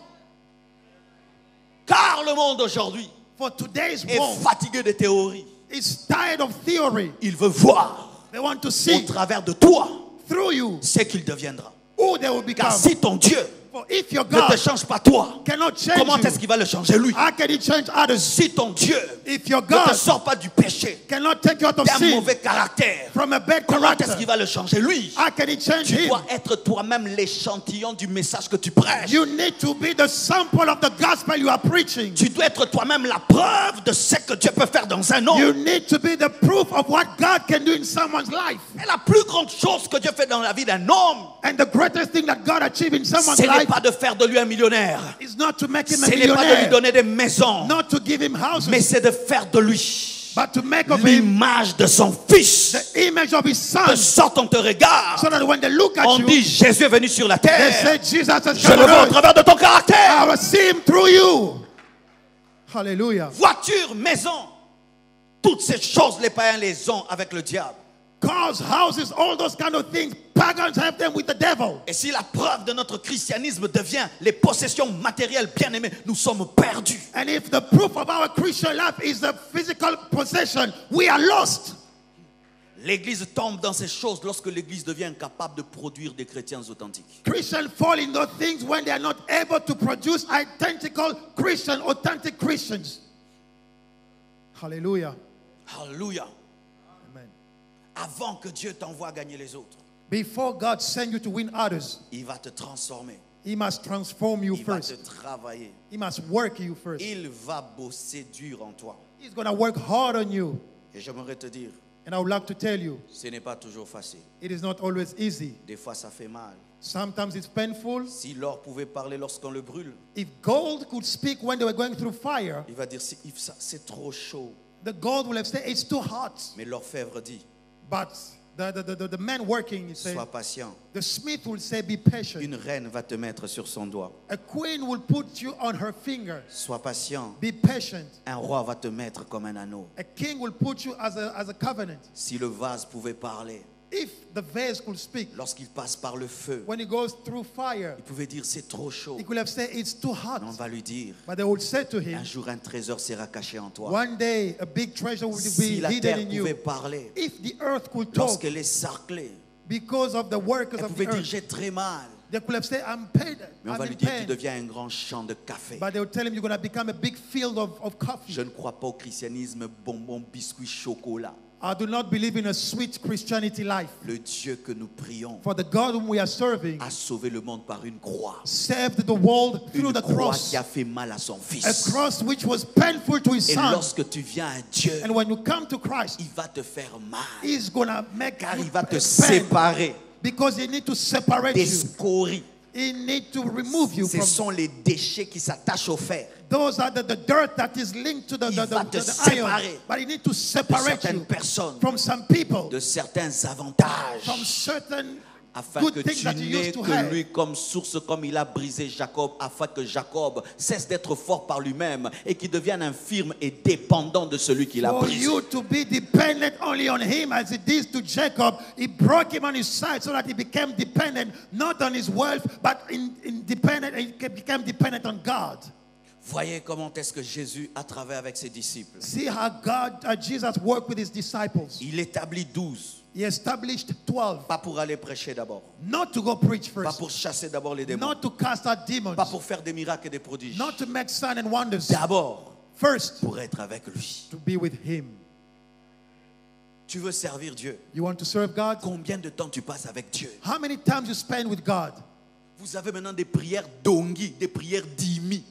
Speaker 3: Car le monde aujourd'hui
Speaker 2: For today's
Speaker 3: est
Speaker 2: world
Speaker 3: fatigué de théories.
Speaker 2: is tired of theory.
Speaker 3: Il veut voir
Speaker 2: They want to
Speaker 3: au
Speaker 2: see
Speaker 3: travers de toi
Speaker 2: through you
Speaker 3: ce qu'il deviendra.
Speaker 2: who they will become.
Speaker 3: Car si ton Dieu
Speaker 2: For if your
Speaker 3: ne te
Speaker 2: God
Speaker 3: change pas toi,
Speaker 2: cannot change
Speaker 3: comment est-ce
Speaker 2: you,
Speaker 3: qu'il va le changer lui?
Speaker 2: how can He change others?
Speaker 3: Si ton Dieu
Speaker 2: If your
Speaker 3: ne
Speaker 2: God
Speaker 3: te sort pas du péché,
Speaker 2: cannot take you out of
Speaker 3: d'un
Speaker 2: sin,
Speaker 3: mauvais caractère,
Speaker 2: from a bad
Speaker 3: comment est-ce
Speaker 2: character,
Speaker 3: qu'il va le changer lui?
Speaker 2: how can He change
Speaker 3: Tu
Speaker 2: him?
Speaker 3: dois être toi-même l'échantillon du message que tu prêches.
Speaker 2: You need to be the sample of the gospel you are preaching.
Speaker 3: Tu dois être toi-même la preuve de ce que Dieu peut faire dans un homme.
Speaker 2: You need to be the proof of what God can do in someone's life.
Speaker 3: Et la plus grande chose que Dieu fait dans la vie d'un homme,
Speaker 2: And the greatest thing that God achieved in someone's
Speaker 3: ce n'est
Speaker 2: life
Speaker 3: pas de faire de lui un millionnaire.
Speaker 2: is not to make him a
Speaker 3: Ce n'est pas de lui
Speaker 2: millionaire,
Speaker 3: donner des maisons.
Speaker 2: not to give him houses,
Speaker 3: Mais c'est de faire de lui
Speaker 2: but to make of him
Speaker 3: l'image de son fils.
Speaker 2: the image of his son,
Speaker 3: De sorte on te regarde.
Speaker 2: so that when they look at
Speaker 3: On
Speaker 2: you,
Speaker 3: dit Jésus est venu sur la
Speaker 2: they
Speaker 3: terre.
Speaker 2: say, Jesus has
Speaker 3: Je
Speaker 2: come
Speaker 3: le
Speaker 2: on
Speaker 3: vois au
Speaker 2: earth.
Speaker 3: travers de ton caractère.
Speaker 2: I will see him through you. Hallelujah.
Speaker 3: Voiture, maison. Toutes ces choses, les païens les ont avec le diable.
Speaker 2: Cars, houses, all those kind of things, pagans have them with the devil.
Speaker 3: Et si la preuve de notre christianisme devient les possessions matérielles, bien aimées, nous sommes perdus.
Speaker 2: And if the proof of our Christian life is the physical possession, we are lost.
Speaker 3: L'Église tombe dans ces choses lorsque l'Église devient incapable de produire des chrétiens authentiques.
Speaker 2: Christians fall in those things when they are not able to produce identical Christian, authentic Christians. Hallelujah.
Speaker 3: Alléluia.
Speaker 2: Amen.
Speaker 3: Avant que Dieu t'envoie gagner les autres,
Speaker 2: Before God sends you to win others,
Speaker 3: il va te transformer.
Speaker 2: He must transform you
Speaker 3: Il va te
Speaker 2: first.
Speaker 3: travailler.
Speaker 2: He must work you first.
Speaker 3: Il va bosser dur en toi.
Speaker 2: He's going to work hard on you.
Speaker 3: Et j'aimerais te dire,
Speaker 2: And I would like to tell you,
Speaker 3: ce n'est pas toujours facile.
Speaker 2: it is not always easy.
Speaker 3: Des fois, ça fait mal.
Speaker 2: Sometimes it's painful.
Speaker 3: Si l'or pouvait parler lorsqu'on le brûle,
Speaker 2: If gold could speak when they were going through fire,
Speaker 3: il va dire, c'est trop chaud.
Speaker 2: the gold will have said, it's too hot.
Speaker 3: Mais l'orfèvre dit,
Speaker 2: But the man working, he said,
Speaker 3: sois patient.
Speaker 2: the smith will say, be patient.
Speaker 3: Une reine va te mettre sur son doigt.
Speaker 2: A queen will put you on her finger.
Speaker 3: Sois patient.
Speaker 2: Be patient.
Speaker 3: Un roi va te mettre comme un anneau.
Speaker 2: A king will put you as a covenant.
Speaker 3: Si le vase pouvait parler,
Speaker 2: If the vase could speak,
Speaker 3: lorsqu'il passe par le feu,
Speaker 2: when it goes through fire,
Speaker 3: il pouvait dire c'est trop chaud.
Speaker 2: he could have said, it's too hot.
Speaker 3: Mais on va lui dire,
Speaker 2: But they would say to him,
Speaker 3: un jour un trésor sera caché en toi.
Speaker 2: one day a big treasure will
Speaker 3: Si
Speaker 2: be
Speaker 3: la
Speaker 2: hidden
Speaker 3: terre
Speaker 2: in
Speaker 3: pouvait
Speaker 2: you.
Speaker 3: parler,
Speaker 2: If the earth could talk,
Speaker 3: lorsqu'elle est sarclée,
Speaker 2: because of the workers
Speaker 3: elle
Speaker 2: of the
Speaker 3: pouvait dire
Speaker 2: earth,
Speaker 3: j'ai très mal.
Speaker 2: they could have said, I'm paid.
Speaker 3: Mais on
Speaker 2: I'm
Speaker 3: va
Speaker 2: in
Speaker 3: lui dire tu
Speaker 2: pain.
Speaker 3: deviens un grand champ de café.
Speaker 2: But they would tell him, you're going to become a big field of coffee.
Speaker 3: Je ne crois pas au christianisme bonbon, biscuit, chocolat.
Speaker 2: I do not believe in a sweet Christianity life.
Speaker 3: Le Dieu que nous prions
Speaker 2: For the God whom we are serving
Speaker 3: a sauvé le monde par une croix.
Speaker 2: saved the world through
Speaker 3: Une
Speaker 2: the
Speaker 3: croix
Speaker 2: cross.
Speaker 3: qui a fait mal à son
Speaker 2: A
Speaker 3: fils.
Speaker 2: cross which was painful to his
Speaker 3: Et
Speaker 2: son.
Speaker 3: lorsque tu viens à Dieu,
Speaker 2: And when you come to Christ,
Speaker 3: il va te faire mal.
Speaker 2: he's going to make
Speaker 3: Car
Speaker 2: you
Speaker 3: il va te
Speaker 2: pain.
Speaker 3: séparer
Speaker 2: Because he need to separate
Speaker 3: des
Speaker 2: you.
Speaker 3: scories.
Speaker 2: He need to remove you
Speaker 3: Ce
Speaker 2: from.
Speaker 3: sont les déchets qui s'attachent au fer.
Speaker 2: Those are the dirt that is linked to the
Speaker 3: Il va te
Speaker 2: iron.
Speaker 3: séparer
Speaker 2: But he need to
Speaker 3: De
Speaker 2: separate
Speaker 3: certaines
Speaker 2: you
Speaker 3: personnes,
Speaker 2: from some people,
Speaker 3: de certains
Speaker 2: from
Speaker 3: avantages.
Speaker 2: certain
Speaker 3: afin
Speaker 2: good
Speaker 3: que
Speaker 2: things
Speaker 3: tu
Speaker 2: that you
Speaker 3: n'aies
Speaker 2: used to
Speaker 3: que
Speaker 2: have.
Speaker 3: lui comme source, comme il a brisé Jacob, afin que Jacob cesse d'être fort par lui-même et qu'il devienne infirme et dépendant de celui qui l'a
Speaker 2: For
Speaker 3: brisé.
Speaker 2: you to be dependent only on him as it is to Jacob, he broke him on his side so that he became dependent not on his wealth, but independent. He became dependent on God.
Speaker 3: Voyez comment est-ce que Jésus a travaillé avec ses disciples.
Speaker 2: See how Jesus worked with his disciples.
Speaker 3: Il établit 12,
Speaker 2: He established 12,
Speaker 3: pas pour aller prêcher d'abord,
Speaker 2: not to go preach
Speaker 3: pas
Speaker 2: first,
Speaker 3: pour chasser d'abord les démons,
Speaker 2: not to cast out demons,
Speaker 3: pas pour faire des miracles et des prodiges,
Speaker 2: not to make signs and wonders.
Speaker 3: d'abord
Speaker 2: First,
Speaker 3: pour être avec lui.
Speaker 2: to be with him.
Speaker 3: Tu veux servir Dieu.
Speaker 2: You want to serve God?
Speaker 3: Combien de temps tu passes avec Dieu?
Speaker 2: How many times you spend with God?
Speaker 3: Vous avez maintenant des prières dongi, des prières dimi,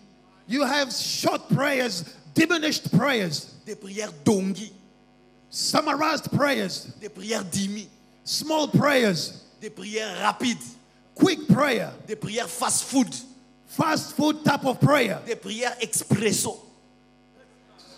Speaker 2: You have short prayers, diminished prayers,
Speaker 3: des prières dongi,
Speaker 2: summarized prayers,
Speaker 3: des prières dimi,
Speaker 2: small prayers,
Speaker 3: des prières rapides,
Speaker 2: quick prayer,
Speaker 3: des prières fast-food,
Speaker 2: fast food type of prayer,
Speaker 3: des prières expresso.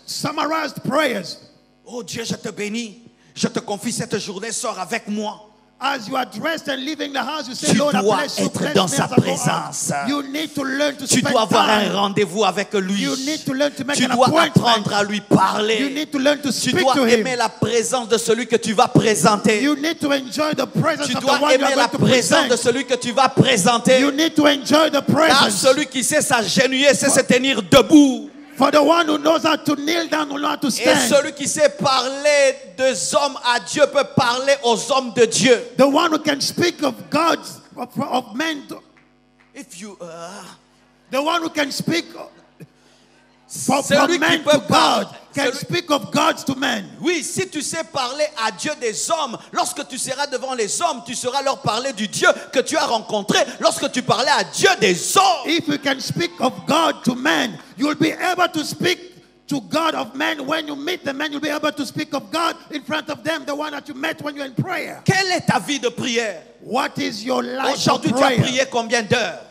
Speaker 2: summarized prayers.
Speaker 3: Oh Dieu, je te bénis. Je te confie cette journée, sors avec moi.
Speaker 2: As you are dressed and leaving the house, you say,
Speaker 3: Tu
Speaker 2: Lord, I
Speaker 3: dois
Speaker 2: bless you.
Speaker 3: être
Speaker 2: Bless
Speaker 3: dans
Speaker 2: me
Speaker 3: sa
Speaker 2: as I go
Speaker 3: présence.
Speaker 2: out. You need to learn to
Speaker 3: Tu
Speaker 2: spend
Speaker 3: dois avoir un
Speaker 2: time.
Speaker 3: rendez-vous avec lui.
Speaker 2: You need to learn to make
Speaker 3: Tu
Speaker 2: an
Speaker 3: dois
Speaker 2: appointment.
Speaker 3: apprendre à lui parler.
Speaker 2: You need to learn to
Speaker 3: Tu
Speaker 2: speak
Speaker 3: dois
Speaker 2: to
Speaker 3: aimer
Speaker 2: him.
Speaker 3: la présence de celui que tu vas présenter.
Speaker 2: You need to enjoy the presence
Speaker 3: Tu
Speaker 2: of the
Speaker 3: dois
Speaker 2: one you
Speaker 3: aimer
Speaker 2: are
Speaker 3: la
Speaker 2: going to
Speaker 3: présence de
Speaker 2: present.
Speaker 3: celui que tu vas présenter.
Speaker 2: You need to enjoy the
Speaker 3: Car
Speaker 2: presence.
Speaker 3: celui qui sait s'agenouiller, sait se tenir debout.
Speaker 2: For the one who knows how to kneel down, who knows how to
Speaker 3: Et
Speaker 2: stand.
Speaker 3: celui qui sait parler des hommes à Dieu peut parler aux hommes de Dieu.
Speaker 2: The one who can speak of gods, of men,
Speaker 3: If you,
Speaker 2: the one who can speak
Speaker 3: celui
Speaker 2: from
Speaker 3: qui
Speaker 2: men
Speaker 3: peut
Speaker 2: to
Speaker 3: parler.
Speaker 2: God, can speak of gods to men.
Speaker 3: Oui, si tu sais parler à Dieu des hommes, lorsque tu seras devant les hommes, tu sauras leur parler du Dieu que tu as rencontré. Lorsque tu parlais à Dieu des hommes,
Speaker 2: If you can speak of God to men, you'll be able to speak to God of men. When you meet the men, you'll be able to speak of God in front of them, the one that you met when you're in prayer.
Speaker 3: quelle est ta vie de prière?
Speaker 2: What is your life of
Speaker 3: Aujourd'hui, tu as
Speaker 2: prayer?
Speaker 3: prié combien d'heures?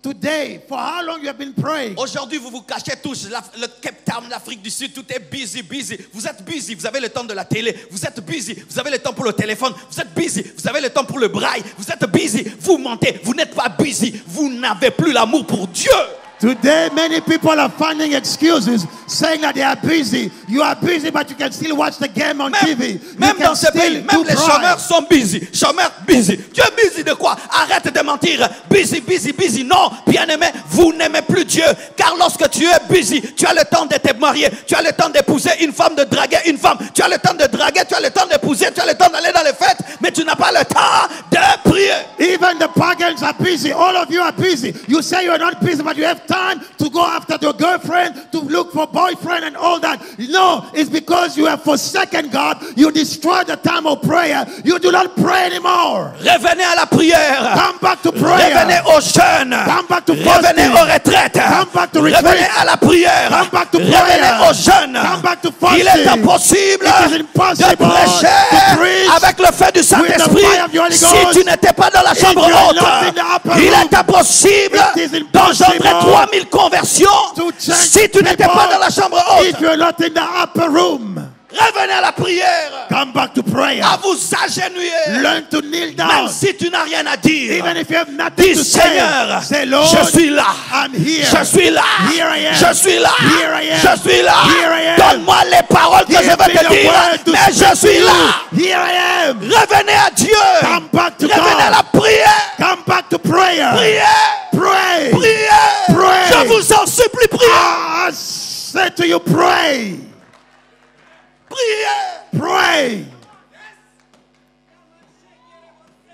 Speaker 2: Today, for how long you have been praying?
Speaker 3: Aujourd'hui, vous vous cachez tous. Le Cape Town, l'Afrique du Sud, tout est busy, busy. Vous êtes busy, vous avez le temps de la télé. Vous êtes busy, vous avez le temps pour le téléphone. Vous êtes busy, vous avez le temps pour le braille. Vous êtes busy, vous mentez. Vous n'êtes pas busy, vous n'avez plus l'amour pour Dieu.
Speaker 2: Today, many people are finding excuses, saying that they are busy. You are busy, but you can still watch the game on TV.
Speaker 3: Même
Speaker 2: You
Speaker 3: dans
Speaker 2: can
Speaker 3: ce pays,
Speaker 2: still
Speaker 3: même
Speaker 2: do
Speaker 3: les
Speaker 2: pride.
Speaker 3: chômeurs sont busy. Chômeurs busy. Tu es busy de quoi? Arrête de mentir. Busy, busy, busy. Non, bien-aimé, vous n'aimez plus Dieu. Car lorsque tu es busy, tu as le temps de te marier. Tu as le temps d'épouser une femme, de draguer une femme. Tu as le temps de draguer, tu as le temps d'épouser, tu as le temps d'aller dans les fêtes. Mais tu n'as pas le temps de prier.
Speaker 2: Even the pagans are busy. All of you are busy. You say you're not busy, but you have time to go after your girlfriend, to look for boyfriend and all that. No, it's because you have forsaken God. You destroyed the time of prayer. You do not pray anymore.
Speaker 3: Revenez à la prière.
Speaker 2: Come back to prayer.
Speaker 3: Revenez aux jeunes.
Speaker 2: Come back to
Speaker 3: Revenez
Speaker 2: fasting.
Speaker 3: aux retraites.
Speaker 2: Come back to retreat.
Speaker 3: Revenez à la prière.
Speaker 2: Come back to
Speaker 3: Revenez
Speaker 2: prayer.
Speaker 3: aux jeunes.
Speaker 2: Come back to fasting.
Speaker 3: Il est impossible
Speaker 2: It is impossible
Speaker 3: de prêcher
Speaker 2: to preach
Speaker 3: avec le feu du Saint-Esprit
Speaker 2: fire of the Holy
Speaker 3: si
Speaker 2: Ghost.
Speaker 3: tu n'étais pas dans la chambre
Speaker 2: If you are
Speaker 3: haute.
Speaker 2: not in the upper
Speaker 3: Il
Speaker 2: room,
Speaker 3: est impossible
Speaker 2: it is impossible
Speaker 3: d'engendrer 3000 conversions
Speaker 2: to change
Speaker 3: si tu n'étais pas dans la chambre haute.
Speaker 2: if you're not in the upper room.
Speaker 3: Revenez à la prière.
Speaker 2: Come back to prayer.
Speaker 3: À vous agenouiller.
Speaker 2: Learn to kneel
Speaker 3: Même
Speaker 2: down.
Speaker 3: si tu n'as rien à dire.
Speaker 2: Even if you have nothing
Speaker 3: Dis
Speaker 2: to
Speaker 3: Seigneur,
Speaker 2: say, say Lord,
Speaker 3: je suis là.
Speaker 2: I'm here.
Speaker 3: Je suis là.
Speaker 2: Here I am.
Speaker 3: Je suis là.
Speaker 2: Here I am.
Speaker 3: Je suis là.
Speaker 2: Here I am.
Speaker 3: Donne-moi les paroles que
Speaker 2: Give
Speaker 3: je vais
Speaker 2: me
Speaker 3: te
Speaker 2: the
Speaker 3: dire.
Speaker 2: word to
Speaker 3: Mais
Speaker 2: speak
Speaker 3: je suis
Speaker 2: to you.
Speaker 3: là.
Speaker 2: Here I am.
Speaker 3: Revenez à Dieu.
Speaker 2: Come back to
Speaker 3: Revenez à
Speaker 2: God.
Speaker 3: la prière.
Speaker 2: Come back to prayer.
Speaker 3: Prière.
Speaker 2: Pray.
Speaker 3: Prière.
Speaker 2: Pray.
Speaker 3: Je vous en supplie, priez.
Speaker 2: I said to you, pray.
Speaker 3: Priez.
Speaker 2: Pray.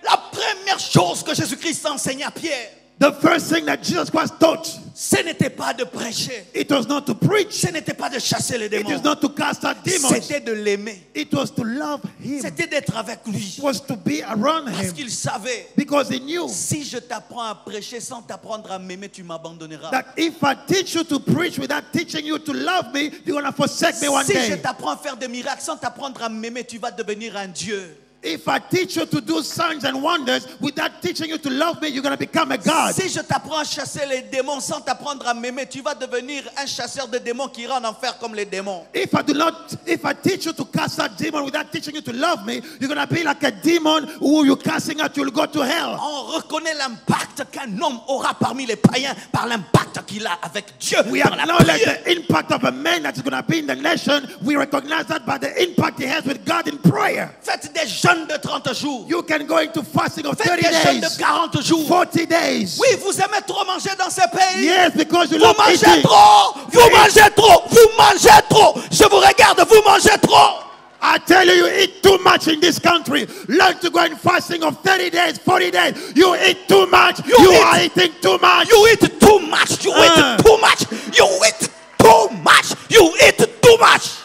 Speaker 3: La première chose que Jésus-Christ enseignait à Pierre,
Speaker 2: The first thing that Jesus Christ taught,
Speaker 3: ce n'était pas de prêcher.
Speaker 2: it was not to preach.
Speaker 3: Ce n'était pas de chasser les
Speaker 2: It is
Speaker 3: démons.
Speaker 2: not to cast out demons.
Speaker 3: C'était de l'aimer.
Speaker 2: It was to love him.
Speaker 3: C'était d'être avec lui.
Speaker 2: It was to be around
Speaker 3: Parce
Speaker 2: him.
Speaker 3: qu'il savait,
Speaker 2: Because he knew
Speaker 3: si je t'apprends à prêcher sans t'apprendre à m'aimer, tu m'abandonneras.
Speaker 2: that if I teach you to preach without teaching you to love me, you're going to forsake me one
Speaker 3: Si je
Speaker 2: day.
Speaker 3: t'apprends à faire des miracles sans t'apprendre à m'aimer, tu vas devenir un Dieu.
Speaker 2: If I teach you to do signs and wonders without teaching you to love me, you're going to become a God.
Speaker 3: Si je t'apprends à chasser les démons sans t'apprendre à m'aimer, tu vas devenir un chasseur de démons qui ira en enfer comme les démons.
Speaker 2: If I teach you to cast out demon without teaching you to love me, you're going to be like a demon who you're casting out, you'll go to hell.
Speaker 3: On reconnaît l'impact qu'un homme aura parmi les païens par l'impact qu'il a avec Dieu.
Speaker 2: We
Speaker 3: dans la
Speaker 2: acknowledge
Speaker 3: prière.
Speaker 2: the impact of a man that is going to be in the nation. We recognize that by the impact he has with God in prayer.
Speaker 3: Faites des jeûnes de 30 jours.
Speaker 2: You can go into fasting of
Speaker 3: Faites
Speaker 2: 30
Speaker 3: des jeûnes de
Speaker 2: days,
Speaker 3: 40 jours.
Speaker 2: 40 days.
Speaker 3: Oui, vous aimez trop manger dans ces pays.
Speaker 2: Yes, because you
Speaker 3: Vous
Speaker 2: love
Speaker 3: mangez
Speaker 2: eating.
Speaker 3: trop. Vous mangez trop. Vous mangez trop. Je vous regarde, vous mangez trop.
Speaker 2: I tell you, you eat too much in this country. Learn to go in fasting of 30 days, 40 days. You eat too much. You are eating too much.
Speaker 3: You eat too much. You eat too much. You eat too much. You eat too much.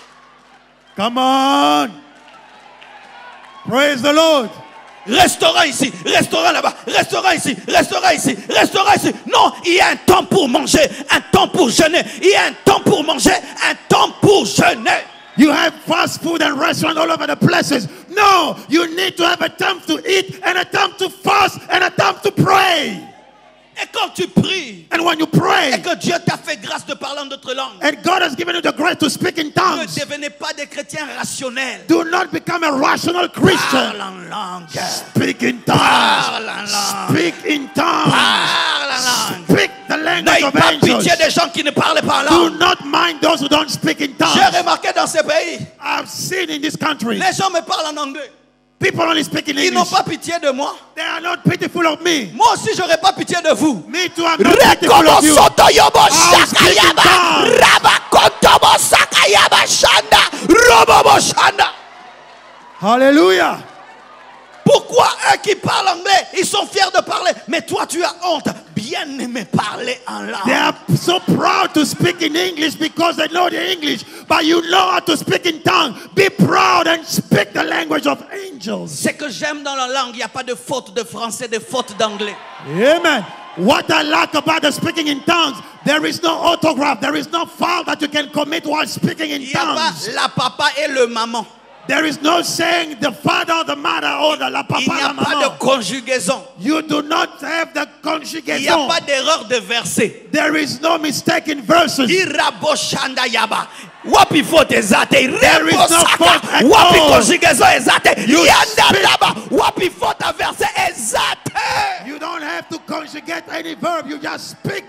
Speaker 2: Come on. Praise the Lord.
Speaker 3: Restaurant ici, restaurant là-bas, restaurant ici, restaurant ici, restaurant ici. Non, il y a un temps pour manger, un temps pour jeûner. Il y a un temps pour manger, un temps pour jeûner.
Speaker 2: You have fast food and restaurants all over the places. No, you need to have a time to eat and a time to fast and a time to pray.
Speaker 3: Et quand tu pries,
Speaker 2: And when you
Speaker 3: et
Speaker 2: pray,
Speaker 3: que Dieu t'a fait grâce de parler en d'autres langues,
Speaker 2: and God has given you the grace to speak in
Speaker 3: ne
Speaker 2: tongues,
Speaker 3: devenez pas des chrétiens rationnels.
Speaker 2: do not become a rational
Speaker 3: Parle
Speaker 2: Christian.
Speaker 3: en langue.
Speaker 2: Speak in
Speaker 3: Parle
Speaker 2: tongues.
Speaker 3: en langue.
Speaker 2: Speak in tongues.
Speaker 3: Parle en langue.
Speaker 2: Speak the language
Speaker 3: N'ayez
Speaker 2: of
Speaker 3: pas
Speaker 2: angels.
Speaker 3: pitié des gens qui ne parlent pas en
Speaker 2: Do
Speaker 3: langue.
Speaker 2: not mind those who don't speak in
Speaker 3: J'ai
Speaker 2: tongues.
Speaker 3: remarqué dans ces pays,
Speaker 2: I've seen in this country,
Speaker 3: les gens me parlent en anglais.
Speaker 2: people only speak in
Speaker 3: Ils n'ont
Speaker 2: English.
Speaker 3: pas pitié de moi.
Speaker 2: They are not pitiful of me.
Speaker 3: Moi aussi, j'aurais pas pitié de vous.
Speaker 2: Me too, I'm not pitiful of you.
Speaker 3: Rekobosotoyobo
Speaker 2: I'll speak in
Speaker 3: shakayaba.
Speaker 2: tongues.
Speaker 3: Rabakotobo sakayaba shanda. Robobo shanda.
Speaker 2: Hallelujah.
Speaker 3: Pourquoi eux qui parlent anglais, ils sont fiers de parler, mais toi tu as honte. Bien aimé parler en
Speaker 2: They
Speaker 3: langue.
Speaker 2: are so proud to speak in English because they know the English, but you know how to speak in tongue. Be proud and speak the language of angels.
Speaker 3: Ce que j'aime dans la langue, il n'y a pas de faute de français, de faute d'anglais.
Speaker 2: Amen. What I like about the speaking in tongues, there is no autograph, there is no foul that you can commit while speaking in
Speaker 3: Il n'y a pas
Speaker 2: tongues.
Speaker 3: la papa et le maman.
Speaker 2: There is no saying the father or the mother or the la
Speaker 3: Il
Speaker 2: papa
Speaker 3: n'y a
Speaker 2: la
Speaker 3: pas de
Speaker 2: maman.
Speaker 3: conjugaison.
Speaker 2: You do not have the
Speaker 3: Il n'y a
Speaker 2: conjugation.
Speaker 3: pas d'erreur de verset.
Speaker 2: There is no mistake in verses.
Speaker 3: Irabo shanda yaba. Wapi faute ezate.
Speaker 2: There is
Speaker 3: Rebo
Speaker 2: no
Speaker 3: saka.
Speaker 2: fault at
Speaker 3: Wapi
Speaker 2: all.
Speaker 3: conjugaison ezate.
Speaker 2: You
Speaker 3: Yanda
Speaker 2: speak.
Speaker 3: daba. Wapi faute à verset ezate.
Speaker 2: You don't have to conjugate any verb, you just speak.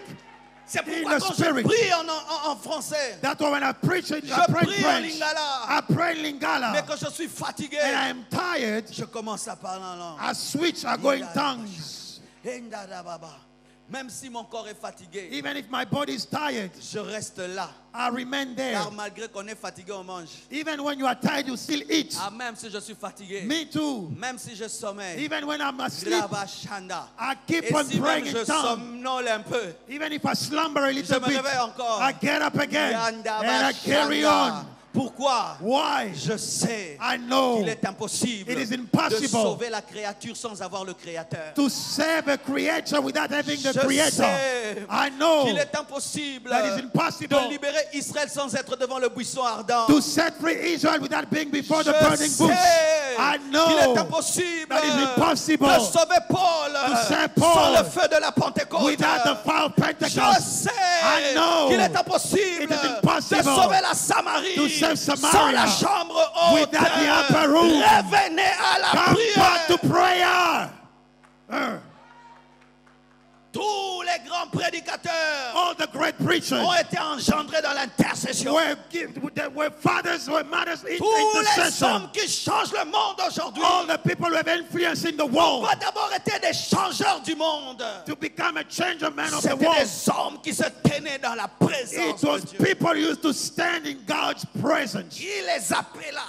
Speaker 3: C'est
Speaker 2: In
Speaker 3: pourquoi
Speaker 2: the
Speaker 3: quand je
Speaker 2: spirit.
Speaker 3: prie en français,
Speaker 2: That's why when I preach in, I
Speaker 3: je
Speaker 2: pray in
Speaker 3: prie en
Speaker 2: French,
Speaker 3: lingala.
Speaker 2: I pray in
Speaker 3: Mais
Speaker 2: Lingala,
Speaker 3: quand je suis fatigué,
Speaker 2: and I am tired,
Speaker 3: je commence à parler en langue.
Speaker 2: I switch, I go in tongues.
Speaker 3: Même si mon corps est fatigué,
Speaker 2: Even if my body is tired,
Speaker 3: je reste là.
Speaker 2: I remain there.
Speaker 3: Car malgré qu'on est fatigué, on mange.
Speaker 2: Even when you are tired, you still eat.
Speaker 3: Ah, même si je suis fatigué,
Speaker 2: Me too.
Speaker 3: même si je sommeille,
Speaker 2: Even when I'm asleep,
Speaker 3: Rabashanda.
Speaker 2: I keep
Speaker 3: Et
Speaker 2: on
Speaker 3: si
Speaker 2: praying
Speaker 3: même je
Speaker 2: in tongues.
Speaker 3: somnole un peu,
Speaker 2: Even if I slumber a
Speaker 3: je
Speaker 2: little
Speaker 3: me
Speaker 2: bit,
Speaker 3: réveille encore.
Speaker 2: I get up again
Speaker 3: Yanda
Speaker 2: and I carry
Speaker 3: Bashanda.
Speaker 2: on.
Speaker 3: Pourquoi?
Speaker 2: Why?
Speaker 3: Je sais
Speaker 2: I know
Speaker 3: qu'il est impossible
Speaker 2: it is
Speaker 3: de
Speaker 2: impossible
Speaker 3: sauver la créature sans avoir le Créateur.
Speaker 2: to save a creature without having the
Speaker 3: Je
Speaker 2: Creator.
Speaker 3: sais
Speaker 2: I know
Speaker 3: qu'il est impossible
Speaker 2: that is impossible
Speaker 3: de libérer Israël sans être devant le buisson ardent.
Speaker 2: to set free Israel without being before the
Speaker 3: Je
Speaker 2: burning bush.
Speaker 3: sais
Speaker 2: I
Speaker 3: qu'il
Speaker 2: know
Speaker 3: est impossible
Speaker 2: that is impossible
Speaker 3: de sauver Paul
Speaker 2: save Paul
Speaker 3: sans le feu de la Pentecôte.
Speaker 2: without the fire of
Speaker 3: Je
Speaker 2: Pentecost.
Speaker 3: sais
Speaker 2: I know
Speaker 3: qu'il est impossible
Speaker 2: it is impossible
Speaker 3: de sauver la Samarie
Speaker 2: to save
Speaker 3: sans
Speaker 2: Samaria
Speaker 3: la chambre haute.
Speaker 2: without the upper room.
Speaker 3: Revenez à la
Speaker 2: Come back to
Speaker 3: prière.
Speaker 2: prayer.
Speaker 3: Tous les grands prédicateurs
Speaker 2: All the great preachers
Speaker 3: ont été engendrés dans l'intercession.
Speaker 2: were fathers, were mothers in
Speaker 3: Tous les
Speaker 2: intercession.
Speaker 3: hommes qui changent le monde aujourd'hui
Speaker 2: All the people who have influence in the
Speaker 3: ont
Speaker 2: world
Speaker 3: d'abord été des changeurs du monde.
Speaker 2: to become a changer man of the
Speaker 3: C'était
Speaker 2: world.
Speaker 3: des hommes qui se tenaient dans la présence
Speaker 2: It was
Speaker 3: de Dieu.
Speaker 2: people used to stand in God's presence.
Speaker 3: Il les appela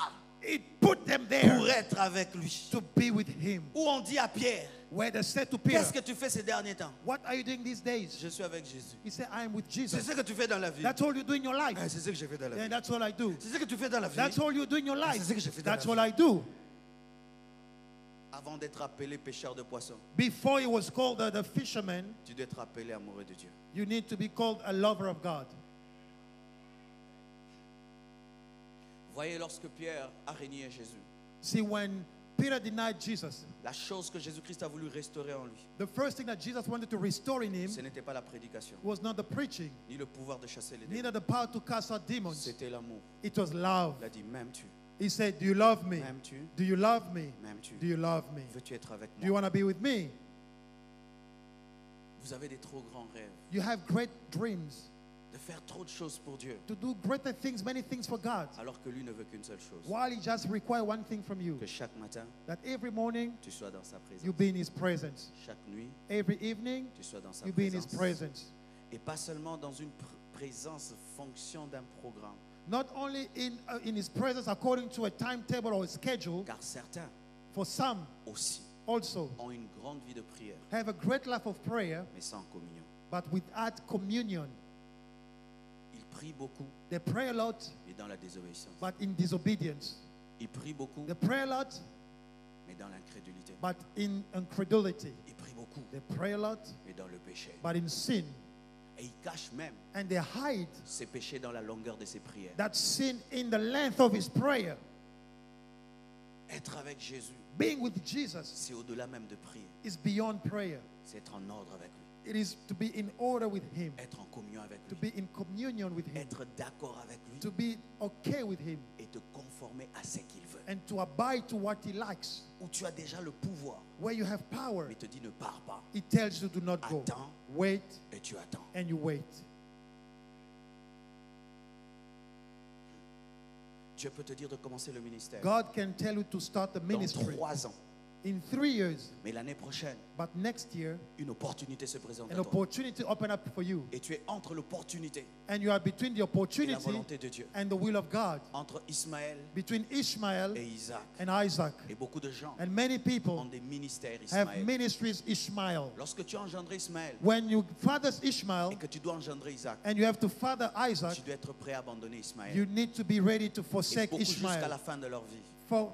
Speaker 2: It put them there
Speaker 3: pour être avec lui.
Speaker 2: to be with Him.
Speaker 3: Où on dit à Pierre,
Speaker 2: Where they said to Peter,
Speaker 3: qu'est-ce que tu fais ces derniers temps?
Speaker 2: what are you doing these days?
Speaker 3: Je suis avec Jésus.
Speaker 2: He said, I am with
Speaker 3: C'est
Speaker 2: Jesus.
Speaker 3: ce que tu fais dans la vie.
Speaker 2: That's all you do in your life.
Speaker 3: C'est ce que j'ai fait dans la vie.
Speaker 2: And that's all I do.
Speaker 3: C'est ce que tu fais dans la vie.
Speaker 2: That's all you do in your life.
Speaker 3: C'est ce que j'ai fait dans
Speaker 2: That's
Speaker 3: la
Speaker 2: all I do.
Speaker 3: Avant d'être appelé pêcheur de poissons,
Speaker 2: Before he was called the fisherman,
Speaker 3: tu dois être appelé amoureux de Dieu.
Speaker 2: you need to be called a lover of God.
Speaker 3: Voyez lorsque Pierre a régné Jésus.
Speaker 2: See, when Peter denied Jesus,
Speaker 3: la chose que Jésus-Christ a voulu restaurer en lui,
Speaker 2: the first thing that Jesus wanted to restore in him
Speaker 3: ce n'était pas la prédication,
Speaker 2: was not the preaching,
Speaker 3: ni le pouvoir de chasser les démons.
Speaker 2: neither the power to cast out demons.
Speaker 3: C'était l'amour.
Speaker 2: It was love.
Speaker 3: Il a dit, m'aimes-tu?
Speaker 2: He said, do you love me?
Speaker 3: M'aimes-tu?
Speaker 2: Do you love me?
Speaker 3: M'aimes-tu?
Speaker 2: Do you love me?
Speaker 3: Veux-tu être avec
Speaker 2: Do you
Speaker 3: moi?
Speaker 2: want to be with me?
Speaker 3: Vous avez des trop grands rêves,
Speaker 2: You have great dreams
Speaker 3: de faire trop de choses pour Dieu,
Speaker 2: to do greater things, many things for God,
Speaker 3: alors que lui ne veut qu'une seule chose,
Speaker 2: while He just requires one thing from you,
Speaker 3: que chaque matin,
Speaker 2: that every morning
Speaker 3: tu sois dans sa présence.
Speaker 2: you be in His presence.
Speaker 3: Chaque nuit,
Speaker 2: Every evening
Speaker 3: tu sois dans sa
Speaker 2: you be in His
Speaker 3: présence.
Speaker 2: presence.
Speaker 3: Et pas seulement dans une présence fonction d'un programme.
Speaker 2: Not only in His presence according to a timetable or a schedule,
Speaker 3: Car certains
Speaker 2: for some
Speaker 3: aussi
Speaker 2: also
Speaker 3: ont une grande vie de prière,
Speaker 2: have a great life of prayer,
Speaker 3: mais sans communion.
Speaker 2: but without communion.
Speaker 3: Ils prient beaucoup,
Speaker 2: They pray a lot,
Speaker 3: mais dans la désobéissance.
Speaker 2: but in disobedience.
Speaker 3: Ils prient beaucoup,
Speaker 2: They pray a lot,
Speaker 3: mais dans l'incrédulité.
Speaker 2: but in incredulity.
Speaker 3: Ils prient beaucoup,
Speaker 2: They pray a lot,
Speaker 3: mais dans le péché.
Speaker 2: but in sin.
Speaker 3: Et ils cachent même
Speaker 2: And they hide
Speaker 3: ces péchés dans la longueur de ses prières.
Speaker 2: that sin in the length of his prayer.
Speaker 3: Être avec Jésus,
Speaker 2: Being with Jesus
Speaker 3: c'est au-delà même de prier.
Speaker 2: is beyond prayer.
Speaker 3: C'est être en ordre avec lui.
Speaker 2: It is to be in order with him,
Speaker 3: Être en communion avec
Speaker 2: to
Speaker 3: lui.
Speaker 2: be in communion with him,
Speaker 3: Être d'accord avec lui
Speaker 2: to be okay with him,
Speaker 3: et te conformer à ce qu'il veut.
Speaker 2: and to abide to what he likes.
Speaker 3: Où tu as déjà le pouvoir,
Speaker 2: Where you have power,
Speaker 3: mais il te dit ne pars pas.
Speaker 2: he tells you to not go.
Speaker 3: Attends.
Speaker 2: Wait,
Speaker 3: Et tu attends.
Speaker 2: and you wait.
Speaker 3: Dieu peut te dire de commencer le ministère
Speaker 2: God can tell you to start the
Speaker 3: dans
Speaker 2: ministry
Speaker 3: 3 ans.
Speaker 2: in 3 years,
Speaker 3: Mais l'année prochaine,
Speaker 2: but next year,
Speaker 3: une opportunité se présente
Speaker 2: an
Speaker 3: à toi.
Speaker 2: opportunity open up for you,
Speaker 3: Et tu es entre l'opportunité
Speaker 2: and you are between the
Speaker 3: et la
Speaker 2: opportunity
Speaker 3: volonté de Dieu.
Speaker 2: and the will of God,
Speaker 3: Entre Ismaël
Speaker 2: between Ishmael
Speaker 3: et Isaac.
Speaker 2: and Isaac.
Speaker 3: Et beaucoup de gens
Speaker 2: And many
Speaker 3: ont
Speaker 2: people
Speaker 3: des ministères
Speaker 2: have
Speaker 3: Ismaël.
Speaker 2: ministries Ishmael.
Speaker 3: Lorsque tu as engendré Ismaël
Speaker 2: When you father Ishmael
Speaker 3: et que tu dois engendrer Isaac,
Speaker 2: and you have to father Isaac,
Speaker 3: tu dois être prêt à abandonner Ismaël.
Speaker 2: you need to be ready to
Speaker 3: Et
Speaker 2: forsake
Speaker 3: beaucoup jusqu'à
Speaker 2: Ishmael.
Speaker 3: la fin de leur vie,
Speaker 2: For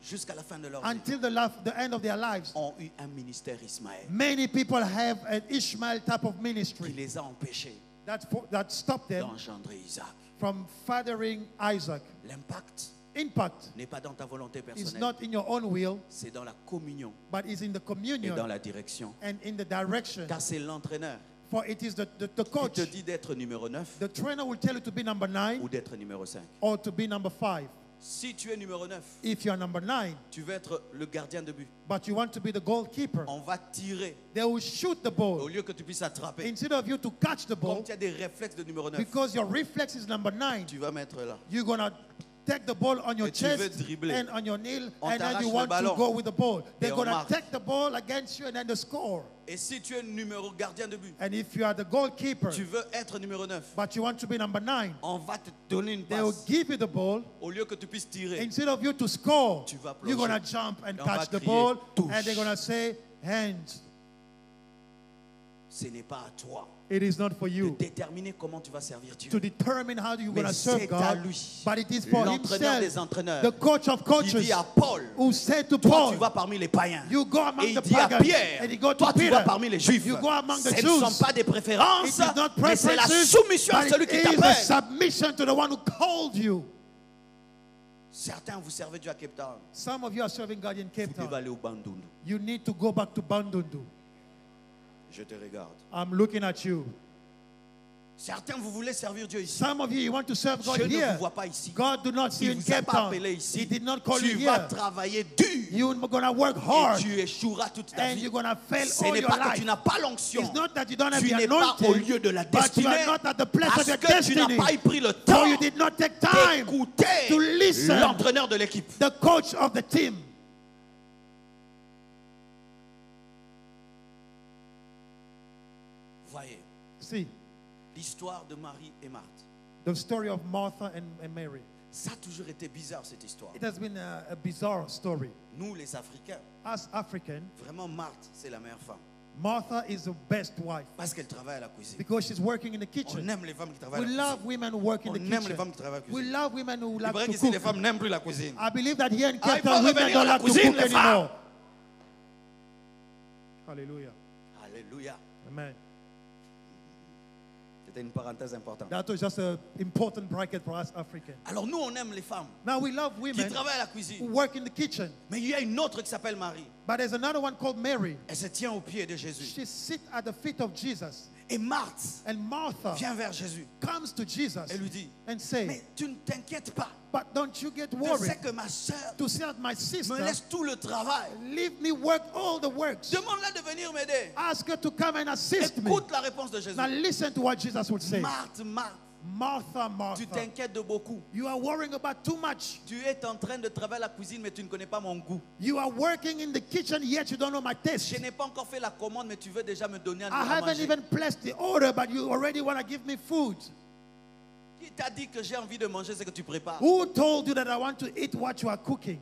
Speaker 3: jusqu'à la fin de leur vie,
Speaker 2: until the end of their lives,
Speaker 3: ont eu un ministère Ismaël
Speaker 2: many people have an Ishmael type of
Speaker 3: qui
Speaker 2: ministry
Speaker 3: les a empêchés
Speaker 2: that stopped them
Speaker 3: d'engendrer Isaac.
Speaker 2: from fathering Isaac.
Speaker 3: L'impact
Speaker 2: Impact
Speaker 3: n'est pas dans ta volonté
Speaker 2: is
Speaker 3: personnelle,
Speaker 2: not in your own will,
Speaker 3: c'est dans la communion
Speaker 2: but is in the
Speaker 3: et dans
Speaker 2: communion
Speaker 3: la direction.
Speaker 2: and in the direction.
Speaker 3: Car c'est l'entraîneur
Speaker 2: For it is the
Speaker 3: qui
Speaker 2: coach.
Speaker 3: te dit d'être numéro 9
Speaker 2: The trainer will tell you to be number 9
Speaker 3: ou d'être numéro 5.
Speaker 2: or to be number 5.
Speaker 3: Si tu es numéro 9,
Speaker 2: If you are number 9,
Speaker 3: tu veux être le gardien de but.
Speaker 2: but you want to be the goalkeeper,
Speaker 3: On va tirer
Speaker 2: they will shoot the
Speaker 3: au
Speaker 2: ball
Speaker 3: lieu que tu puisses attraper.
Speaker 2: instead of you to catch the
Speaker 3: Comme
Speaker 2: ball.
Speaker 3: tu as des réflexes de numéro 9,
Speaker 2: Because your reflex is number 9,
Speaker 3: tu vas mettre là.
Speaker 2: you're gonna take the ball on your
Speaker 3: Et tu veux
Speaker 2: chest
Speaker 3: dribbler.
Speaker 2: and on your knee,
Speaker 3: On
Speaker 2: and then
Speaker 3: t'arrache
Speaker 2: you
Speaker 3: le
Speaker 2: want to
Speaker 3: ballon.
Speaker 2: go with the ball. They're
Speaker 3: on
Speaker 2: gonna
Speaker 3: marque.
Speaker 2: take the ball against you and then they score.
Speaker 3: Et si tu es numéro gardien de but,
Speaker 2: And if you are the goalkeeper,
Speaker 3: tu veux être numéro 9,
Speaker 2: but you want to be number 9,
Speaker 3: on va te donner une
Speaker 2: they will
Speaker 3: passe.
Speaker 2: give you the ball.
Speaker 3: Au lieu que tu puisses tirer,
Speaker 2: Instead of you to score,
Speaker 3: Tu vas
Speaker 2: you're
Speaker 3: plonger.
Speaker 2: gonna jump and
Speaker 3: Et on va
Speaker 2: catch the
Speaker 3: crier,
Speaker 2: ball,
Speaker 3: touche.
Speaker 2: and they're gonna say, hands.
Speaker 3: ce n'est pas à toi
Speaker 2: It is not for
Speaker 3: de
Speaker 2: you
Speaker 3: déterminer comment tu vas servir Dieu.
Speaker 2: to determine how you're
Speaker 3: Mais
Speaker 2: gonna serve
Speaker 3: c'est à
Speaker 2: God,
Speaker 3: lui,
Speaker 2: but it is for
Speaker 3: l'entraîneur des
Speaker 2: himself,
Speaker 3: entraîneurs,
Speaker 2: the coach of
Speaker 3: qui
Speaker 2: coaches,
Speaker 3: dit à Paul,
Speaker 2: who said to
Speaker 3: toi
Speaker 2: Paul,
Speaker 3: tu vas parmi les païens.
Speaker 2: you go among
Speaker 3: Et il
Speaker 2: the
Speaker 3: dit à
Speaker 2: pagans,
Speaker 3: Pierre,
Speaker 2: and you go to
Speaker 3: toi tu
Speaker 2: Peter,
Speaker 3: vas parmi les juifs.
Speaker 2: you go among the
Speaker 3: Ce ne
Speaker 2: Jews.
Speaker 3: sont pas des préférences,
Speaker 2: It is not
Speaker 3: mais c'est la
Speaker 2: preferences,
Speaker 3: soumission à
Speaker 2: but
Speaker 3: celui
Speaker 2: it
Speaker 3: qui
Speaker 2: is a
Speaker 3: t'appelle.
Speaker 2: submission to the one who called you.
Speaker 3: Certains vous servez Dieu à Cape Town.
Speaker 2: Some of you are serving God in Cape
Speaker 3: Vous devez
Speaker 2: Town.
Speaker 3: aller au Bandundu.
Speaker 2: You need to go back to Bandundu.
Speaker 3: Je te regarde.
Speaker 2: I'm looking at you.
Speaker 3: Certains vous voulez servir Dieu ici.
Speaker 2: Some of you, you want to serve God
Speaker 3: Je ne
Speaker 2: here.
Speaker 3: vous vois pas ici.
Speaker 2: God do not see you
Speaker 3: Il
Speaker 2: in
Speaker 3: vous a
Speaker 2: Cape
Speaker 3: pas
Speaker 2: Town.
Speaker 3: appelé ici.
Speaker 2: He did not call
Speaker 3: Tu
Speaker 2: you
Speaker 3: vas
Speaker 2: here.
Speaker 3: travailler dur.
Speaker 2: You're gonna work
Speaker 3: Et
Speaker 2: hard,
Speaker 3: tu échoueras toute ta
Speaker 2: and
Speaker 3: vie.
Speaker 2: you're gonna fail
Speaker 3: Ce
Speaker 2: all
Speaker 3: n'est
Speaker 2: your
Speaker 3: pas que
Speaker 2: life.
Speaker 3: tu n'as pas l'onction.
Speaker 2: It's not that you don't have
Speaker 3: Tu
Speaker 2: the
Speaker 3: n'es pas au
Speaker 2: anointing,
Speaker 3: lieu de la
Speaker 2: but you
Speaker 3: destinée.
Speaker 2: are not at the place
Speaker 3: Parce
Speaker 2: of your
Speaker 3: que tu n'as
Speaker 2: destiny.
Speaker 3: pas pris le
Speaker 2: So
Speaker 3: temps
Speaker 2: you did not take time
Speaker 3: d'écouter
Speaker 2: to listen.
Speaker 3: l'entraîneur de l'équipe.
Speaker 2: The coach of the team.
Speaker 3: Voyez,
Speaker 2: See,
Speaker 3: l'histoire de Marie et Marthe.
Speaker 2: the story of Martha and Mary.
Speaker 3: Ça a toujours été bizarre cette histoire.
Speaker 2: It has been a bizarre story.
Speaker 3: Nous les Africains,
Speaker 2: As African,
Speaker 3: vraiment Marthe, c'est la meilleure femme.
Speaker 2: Martha is the best wife
Speaker 3: Parce qu'elle travaille à la cuisine.
Speaker 2: because she's working in the
Speaker 3: On
Speaker 2: kitchen.
Speaker 3: aime les femmes qui travaillent
Speaker 2: We
Speaker 3: à la
Speaker 2: love
Speaker 3: cuisine.
Speaker 2: women who work in
Speaker 3: On
Speaker 2: the
Speaker 3: aime les femmes qui
Speaker 2: kitchen.
Speaker 3: travaillent à la
Speaker 2: We
Speaker 3: cuisine.
Speaker 2: love women who
Speaker 3: Il
Speaker 2: like
Speaker 3: paraît
Speaker 2: to
Speaker 3: qu'ici les
Speaker 2: cook.
Speaker 3: femmes n'aiment plus la cuisine.
Speaker 2: I believe that here in
Speaker 3: Ah,
Speaker 2: Cape
Speaker 3: il faut
Speaker 2: Town, women
Speaker 3: revenir
Speaker 2: don't
Speaker 3: à la
Speaker 2: like to
Speaker 3: cuisine,
Speaker 2: cook
Speaker 3: les femmes.
Speaker 2: anymore. Hallelujah.
Speaker 3: Alléluia.
Speaker 2: Amen.
Speaker 3: C'était une parenthèse importante.
Speaker 2: That was just an important bracket for us Africans.
Speaker 3: Alors nous, on aime les femmes
Speaker 2: Now we love
Speaker 3: qui
Speaker 2: women
Speaker 3: travaillent à la
Speaker 2: who
Speaker 3: cuisine.
Speaker 2: work in the kitchen.
Speaker 3: Mais il y a une autre qui s'appelle Marie.
Speaker 2: But there's another one called Mary.
Speaker 3: Elle se tient aux pieds de Jésus.
Speaker 2: She sits at the feet of Jesus.
Speaker 3: Et Marthe
Speaker 2: And Martha
Speaker 3: vient vers Jésus
Speaker 2: comes to Jesus
Speaker 3: et lui dit,
Speaker 2: and says,
Speaker 3: mais tu ne t'inquiètes pas.
Speaker 2: but don't you get
Speaker 3: Je sais
Speaker 2: worried
Speaker 3: que ma sœur
Speaker 2: to see that my
Speaker 3: me
Speaker 2: sister
Speaker 3: laisse tout le travail.
Speaker 2: leave me work all the works.
Speaker 3: Demande-la de venir m'aider.
Speaker 2: Ask her to come and assist me.
Speaker 3: Écoute la réponse de Jésus.
Speaker 2: Now listen to what Jesus would say.
Speaker 3: Marthe, Marthe,
Speaker 2: Martha,
Speaker 3: tu
Speaker 2: Martha,
Speaker 3: t'inquiètes de beaucoup.
Speaker 2: you are worrying about too much.
Speaker 3: Tu es en train de travailler à la cuisine, mais tu ne connais pas mon goût.
Speaker 2: You are working in the kitchen, yet you don't know my taste.
Speaker 3: Je n'ai pas encore fait la commande, mais tu veux déjà me donner
Speaker 2: I
Speaker 3: à
Speaker 2: haven't
Speaker 3: manger.
Speaker 2: even placed the order, but you already want to give me food.
Speaker 3: Qui t'a dit que j'ai envie de manger ce que tu prépares?
Speaker 2: Who told you that I want to eat what you are cooking?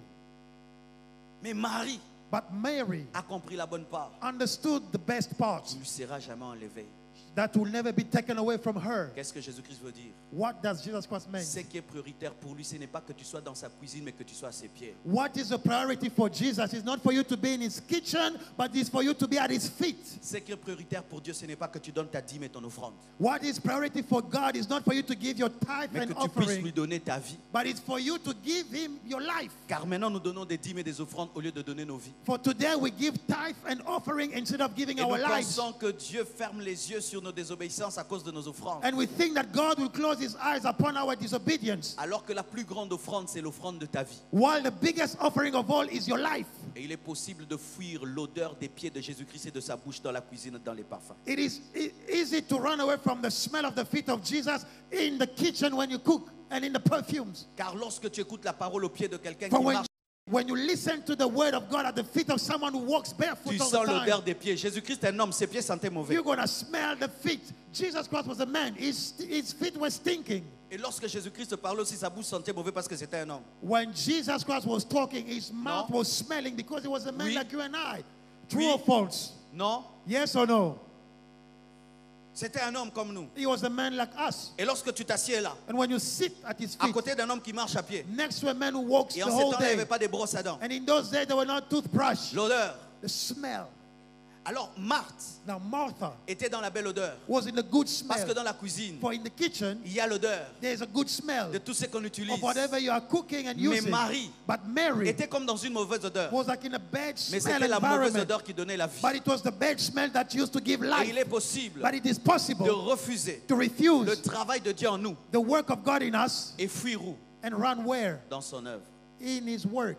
Speaker 3: Mais Marie
Speaker 2: But Mary
Speaker 3: a compris la bonne part.
Speaker 2: understood the best part
Speaker 3: Tu ne seras jamais enlevé.
Speaker 2: that will never be taken away from her.
Speaker 3: Qu'est-ce que Jésus-Christ veut dire?
Speaker 2: What does Jesus Christ mean?
Speaker 3: Ce qui est prioritaire pour lui, ce n'est pas que tu sois dans sa cuisine, mais que tu sois à ses pieds.
Speaker 2: What is the priority for Jesus is not for you to be in his kitchen, but it's for you to be at his feet.
Speaker 3: Ce qui est prioritaire pour Dieu, ce n'est pas que tu donnes ta dîme et ton offrande,
Speaker 2: What is priority for God is not for you to give your tithe
Speaker 3: mais que
Speaker 2: and
Speaker 3: tu puisses lui
Speaker 2: offering,
Speaker 3: donner ta vie.
Speaker 2: but it's for you to give him your life.
Speaker 3: Car maintenant, nous donnons des dîmes et des offrandes au lieu de donner nos vies.
Speaker 2: For today we give tithe and offering instead of giving
Speaker 3: Et nous
Speaker 2: our lives.
Speaker 3: pensons que Dieu ferme les yeux sur nos désobéissances à cause de nos offrandes.
Speaker 2: And we think that God will close his eyes upon our disobedience,
Speaker 3: Alors que la plus grande offrande, c'est l'offrande de ta vie.
Speaker 2: while the biggest offering of all is your life.
Speaker 3: Et il est possible de fuir l'odeur des pieds de Jésus-Christ et de sa bouche dans la cuisine, dans les parfums.
Speaker 2: It is easy to run away from the smell of the feet of Jesus in the kitchen when you cook and in the perfumes.
Speaker 3: Car lorsque tu écoutes la parole au pied de quelqu'un
Speaker 2: For
Speaker 3: qui marche,
Speaker 2: when you listen to the word of God at the feet of someone who walks barefoot
Speaker 3: tu
Speaker 2: all
Speaker 3: sens
Speaker 2: the
Speaker 3: l'odeur
Speaker 2: time,
Speaker 3: des pieds. Jésus-Christ est un homme, ses pieds sentaient mauvais.
Speaker 2: you're going to smell the feet. Jesus Christ was a man. His feet were stinking.
Speaker 3: Et lorsque Jésus-Christ parlait aussi, sa bouche sentait mauvais parce que c'était un homme.
Speaker 2: When Jesus Christ was talking, his mouth
Speaker 3: No.
Speaker 2: was smelling because he was a man
Speaker 3: Oui.
Speaker 2: like you and I. True
Speaker 3: Oui.
Speaker 2: or false?
Speaker 3: Non,
Speaker 2: Yes or no?
Speaker 3: c'était un homme comme nous.
Speaker 2: He was a man like us.
Speaker 3: Et lorsque tu t'assieds là,
Speaker 2: And when you sit at his
Speaker 3: à
Speaker 2: feet,
Speaker 3: côté d'un homme qui marche à pied,
Speaker 2: next to a man who walks
Speaker 3: et
Speaker 2: the
Speaker 3: en ces
Speaker 2: whole
Speaker 3: temps-là, il n'y
Speaker 2: day,
Speaker 3: avait pas de brosse à dents.
Speaker 2: and in those days there were no toothbrush,
Speaker 3: L'odeur.
Speaker 2: the smell.
Speaker 3: Alors Marthe
Speaker 2: Now Martha
Speaker 3: était dans la belle odeur.
Speaker 2: was in the good
Speaker 3: Parce que
Speaker 2: smell.
Speaker 3: dans la cuisine,
Speaker 2: For in the kitchen,
Speaker 3: il y a l'odeur
Speaker 2: there's a good smell
Speaker 3: de tout ce qu'on utilise.
Speaker 2: of whatever you are cooking and
Speaker 3: Mais
Speaker 2: using.
Speaker 3: Marie
Speaker 2: But Mary
Speaker 3: était comme dans une mauvaise odeur.
Speaker 2: was like in a bad
Speaker 3: Mais
Speaker 2: smell
Speaker 3: c'était la mauvaise
Speaker 2: environment.
Speaker 3: odeur qui donnait la vie.
Speaker 2: But it was the bad smell that used to give
Speaker 3: Et
Speaker 2: life.
Speaker 3: il est possible
Speaker 2: But it is
Speaker 3: de
Speaker 2: possible
Speaker 3: refuser
Speaker 2: to
Speaker 3: le
Speaker 2: refuse
Speaker 3: travail de Dieu en nous
Speaker 2: the work of God in us
Speaker 3: et fuir où?
Speaker 2: and run where?
Speaker 3: Dans son œuvre.
Speaker 2: In his work.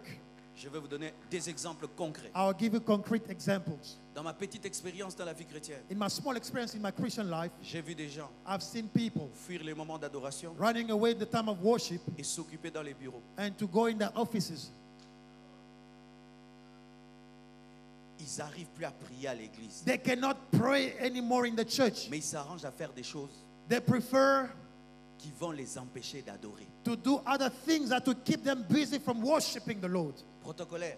Speaker 3: Je vais vous donner des exemples concrets.
Speaker 2: I'll give you concrete examples.
Speaker 3: Dans ma petite expérience dans la vie chrétienne,
Speaker 2: In my small experience in my Christian life,
Speaker 3: j'ai vu des gens
Speaker 2: I've seen people
Speaker 3: fuir les moments d'adoration
Speaker 2: running away the time of worship
Speaker 3: et s'occuper dans les bureaux.
Speaker 2: and to go in their offices.
Speaker 3: Ils n'arrivent plus à prier à l'église,
Speaker 2: They cannot pray anymore in the church.
Speaker 3: mais ils s'arrangent à faire des choses
Speaker 2: They prefer
Speaker 3: qui vont les empêcher d'adorer.
Speaker 2: to do other things that to keep them busy from worshiping the Lord.
Speaker 3: Protocolaire.